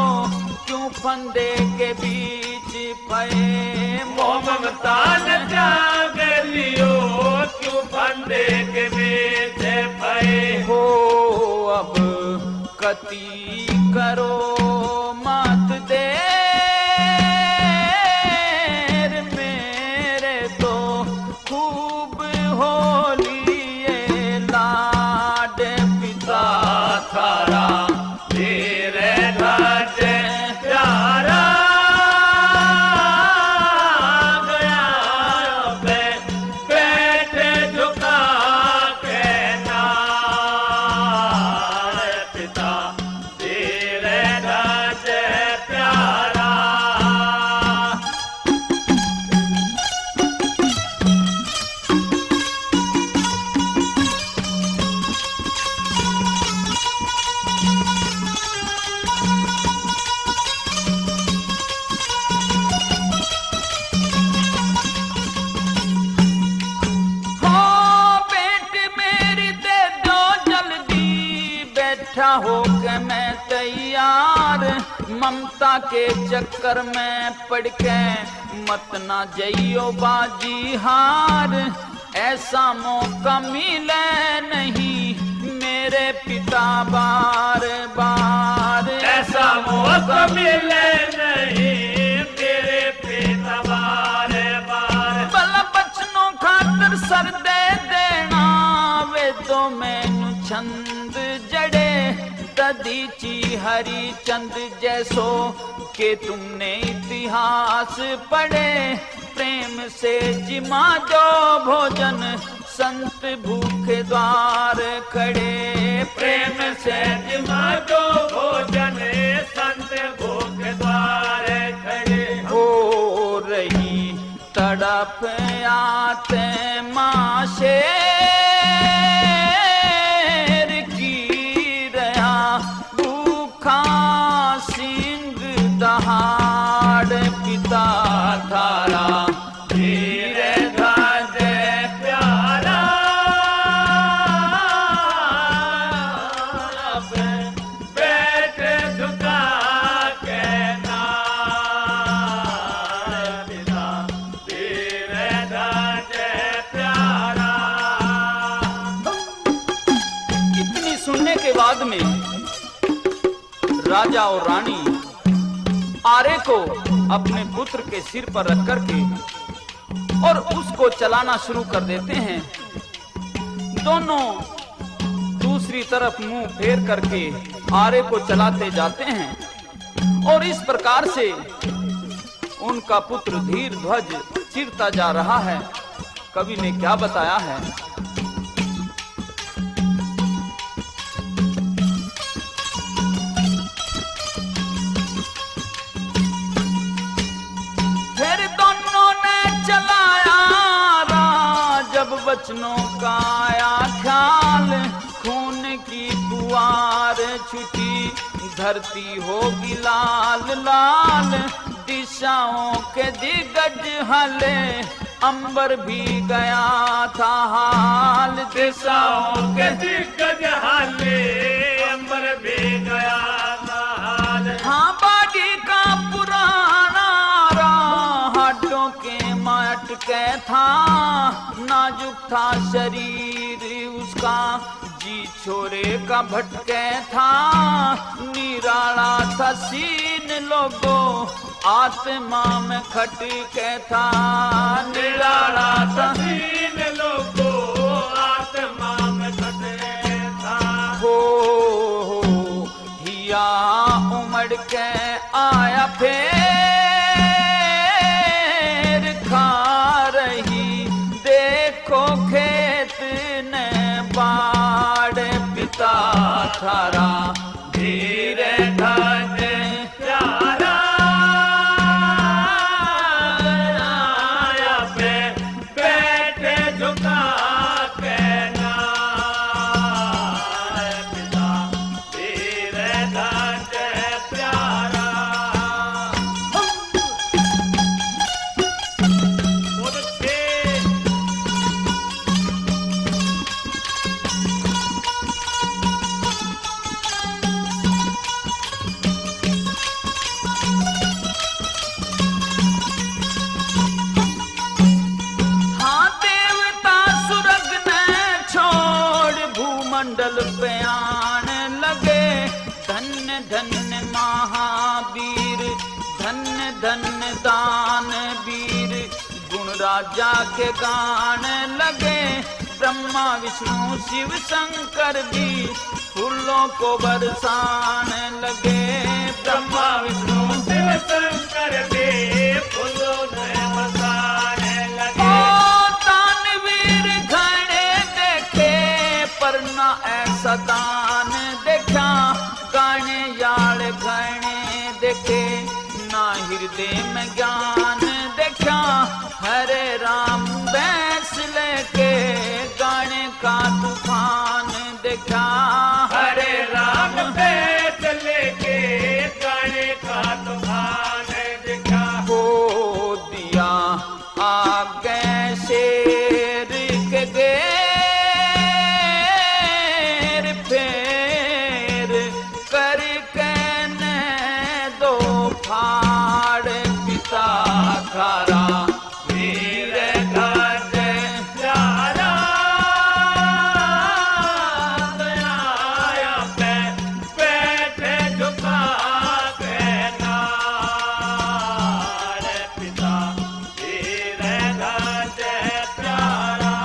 क्यों फंदे के बीच पए। मोह ममता ने त्याग लियो, क्यों फंदे के बीच पए। हो अब कति करो मत देर, मेरे तो खूब होलिए लाड। पिता था राम, धीर ध्वज प्यारा, गया बैठ झुका के नाड़। पिता धीर ध्वज प्यारा। हो बेट मेरी दे दो जल्दी, बैठा हो के मैं तैयार। ममता के चक्कर में पड़ के मत ना जइयो बाजी हार। ऐसा मौका मिले नहीं मेरे पिता बार बार। ऐसा मौका मिले नहीं मेरे पिता बार बार। बल बचनों खातर सर दे देना, वे तो मैनू छंद जड़े। ददीची हरी चंद जैसो के तुमने इतिहास पढ़े। प्रेम से जिमा जो भोजन, संत भूखे द्वार खड़े। प्रेम से जिमा जो भोजन, संत भूख द्वार खड़े। हो रही तड़प आते माँ शेर की रहा, भूखा सिंह दहाड़। पिता था राम, धीर ध्वज प्यारा, बैठ झुका के नाड़। पिता धीर ध्वज प्यारा। इतनी सुनने के बाद में राजा और रानी आरे को अपने पुत्र के सिर पर रख करके और उसको चलाना शुरू कर देते हैं। दोनों दूसरी तरफ मुंह फेर करके आरे को चलाते जाते हैं और इस प्रकार से उनका पुत्र धीर ध्वज चिरता जा रहा है। कवि ने क्या बताया है। फिर दोनों ने चलाया जब बचनों का आया ख्याल, खून की पुआर छुटी धरती होगी लाल लाल, दिशाओं के दिग्गज हले अंबर भी गया था हाल, दिशाओं के दिग्गज हाले अंबर भी गया था हाल। हाँ बाडी का पुराना हड्डों के माट के था, नाजुक था शरीर उसका जी छोरे का भटके था, निराला था सीन लोगों आत्मा में खटके था, निराला था सीन लोगों आत्मा में खटके था। हो हिया उमड़ के आया फिर खा रही देखो खेत ने बाढ़ पिता थारा धीरे धीरे प्यारा आया पे बैठे झुका के नाय पिता धीरे धीरे प्यारा। बहुत अच्छे। हाँ देवता सुरग ने छोड़ भूमंडल पे आने लगे, धन्य धन्य महावीर धन्य धन्य दानवीर, गुण राजा के गाने लगे, ब्रह्मा विष्णु शिव शंकर भी फूलों को बरसाने लगे, ब्रह्मा विष्णु शिव शंकर भी फूलों में बरसाने लगे। दानवीर घने देखे पर न ऐसा दान देखा, गाने याल घने देखे ना हृदय में ज्ञान देखा, हरे राम बैस लेके गाने का तूफान देखा, हरे राम बैठ लेके गाने का तूफान देखा। हो दिया आगे शेर के घेर फेर करके ने दो फाड़ पिता खारा धीरे धीरे प्यारा आया पे बैठे झुका के नाय पिता धीरे धीरे प्यारा।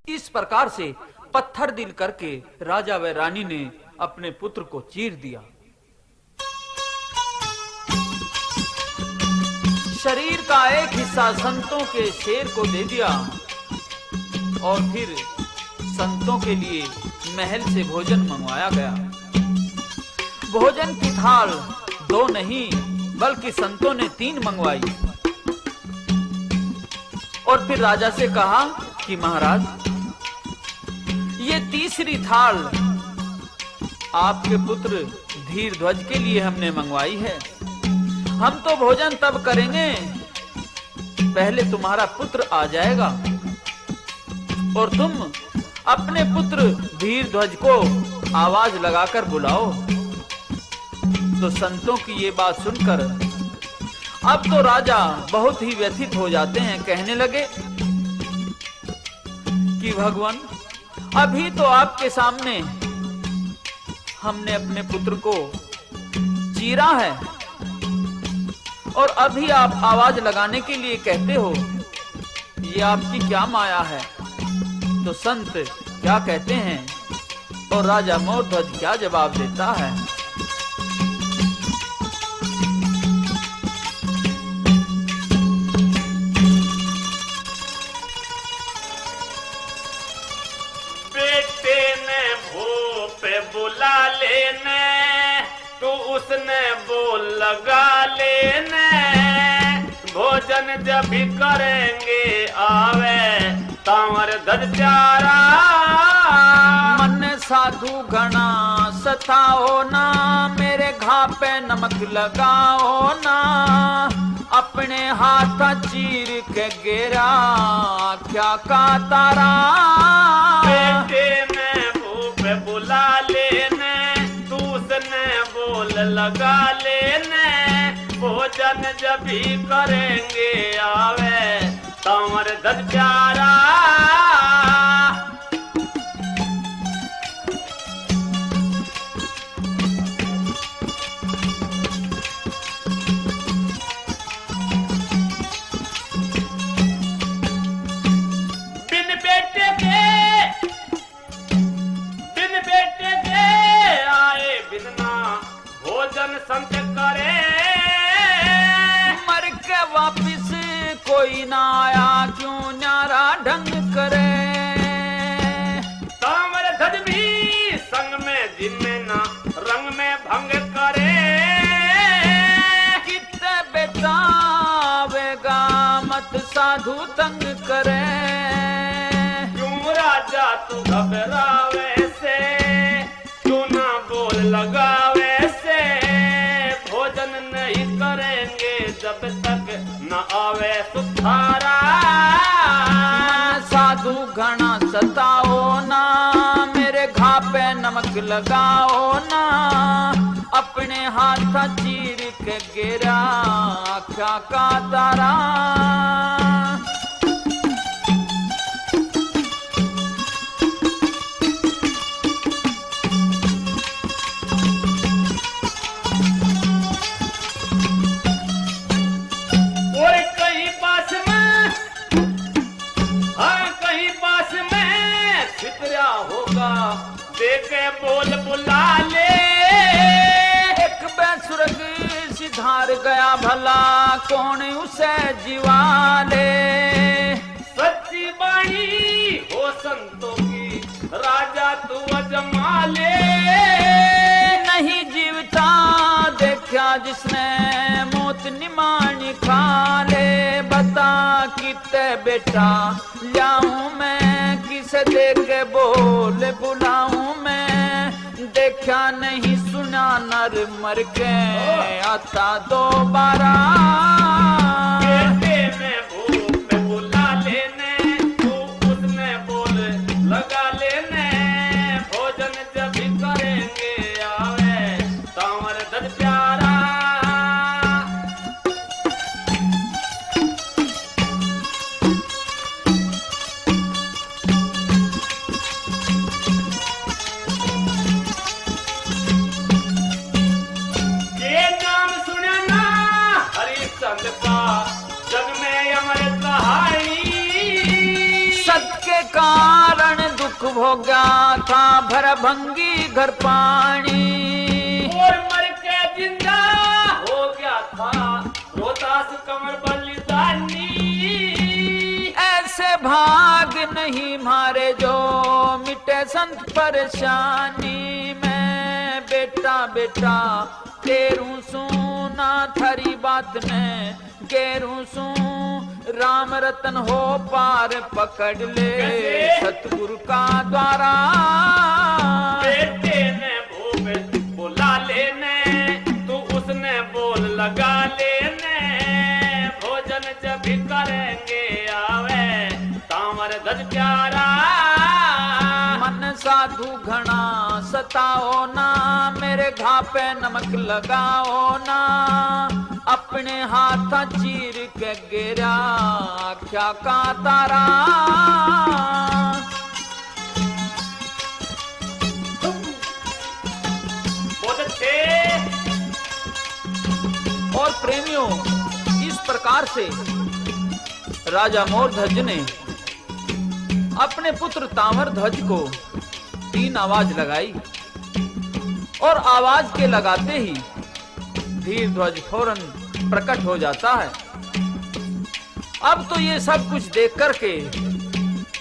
इस प्रकार से पत्थर दिल करके राजा व रानी ने अपने पुत्र को चीर दिया। शरीर का एक हिस्सा संतों के शेर को दे दिया और फिर संतों के लिए महल से भोजन मंगवाया गया। भोजन की थाल 2 नहीं बल्कि संतों ने 3 मंगवाई और फिर राजा से कहा कि महाराज ये तीसरी थाल आपके पुत्र धीरध्वज के लिए हमने मंगवाई है। हम तो भोजन तब करेंगे पहले तुम्हारा पुत्र आ जाएगा और तुम अपने पुत्र धीरध्वज को आवाज लगाकर बुलाओ। तो संतों की ये बात सुनकर अब तो राजा बहुत ही व्यथित हो जाते हैं, कहने लगे कि भगवान अभी तो आपके सामने हमने अपने पुत्र को चीरा है और अभी आप आवाज लगाने के लिए कहते हो, ये आपकी क्या माया है। तो संत क्या कहते हैं और राजा मोरध्वज क्या जवाब देता है। उसने बोल लगा लेने भोजन जब भी करेंगे आवे तांवर धज चारा। मन साधु घना सताओ ना, मेरे घा पे नमक लगाओ ना, अपने हाथ चीर के गिरा क्या का तारा। बेटे ने भूप बुला लेने दूसने बोल लगा लेने भोजन जब भी करेंगे आवे तांवर धज चारा। संत करे मर के वापिस कोई ना आया क्यों न्यारा ढंग करे। तांवर धज भी संग में जिनमें ना रंग में भंग करे। कितने बेटा आवेगा मत साधु तंग करे। क्यों राजा तू घबरावे से क्यों ना बोल लगावे से भोजन नहीं करेंगे जब तक न आवे सुधारा। मन साधु घना सताओ ना, मेरे घा पे नमक लगाओ ना, अपने हाथ चीर के गिरा क्या का तारा। देखे बोल बुला ले एक बेसुरग सिधार गया भला कौन उसे जीवा ले। सच्ची बाणी हो संतों की राजा तू अजमा ले। नहीं जीवता देखा जिसने मौत निमानी खा ले। बता कितने बेटा लाऊं मैं किसे देख बोल बुलाऊं मैं। देखा नहीं सुना नर मर के आता दोबारा। बेटे में भूप बुला लेने तू उसने बोल लगा लेने भोजन जब भी करेंगे आवे तांवर धज प्यारा। जग में अमर कहानी सबके कारण दुख भोगा था भरभंगी घर पानी। और मर के जिंदा हो गया था रोहतास कमर बलिदानी। ऐसे भाग नहीं मारे जो मिटे संत परेशानी में। बेटा बेटा तेरू सुना थारी बात ने गेरू सू राम रतन हो पार पकड़ ले सतगुरु का द्वारा। बेटे ने भूप बुला लेने तू उसने बोल लगा लेने भोजन जब भी करेंगे आवे तांवर धज प्यारा। मन साधु घना सताओ ना, मेरे घा पे नमक लगाओ ना, अपने हाथ चीर के गिरा क्या का तारा। बहुत अच्छे। और प्रेमियों इस प्रकार से राजा मोरध्वज ने अपने पुत्र ताम्र ध्वज को 3 आवाज लगाई और आवाज के लगाते ही धीर ध्वज फौरन प्रकट हो जाता है। अब तो ये सब कुछ देख करके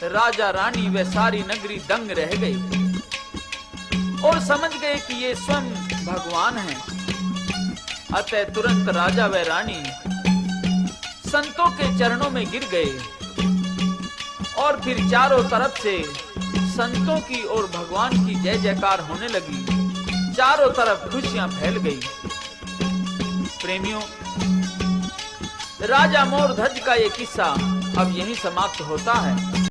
राजा रानी व सारी नगरी दंग रह गई और समझ गए कि ये स्वयं भगवान हैं। अतः तुरंत राजा व रानी संतों के चरणों में गिर गए और फिर चारों तरफ से संतों की और भगवान की जय जयकार होने लगी। चारों तरफ खुशियां फैल गई। प्रेमियों, राजा मोरध्वज का ये किस्सा अब यहीं समाप्त होता है।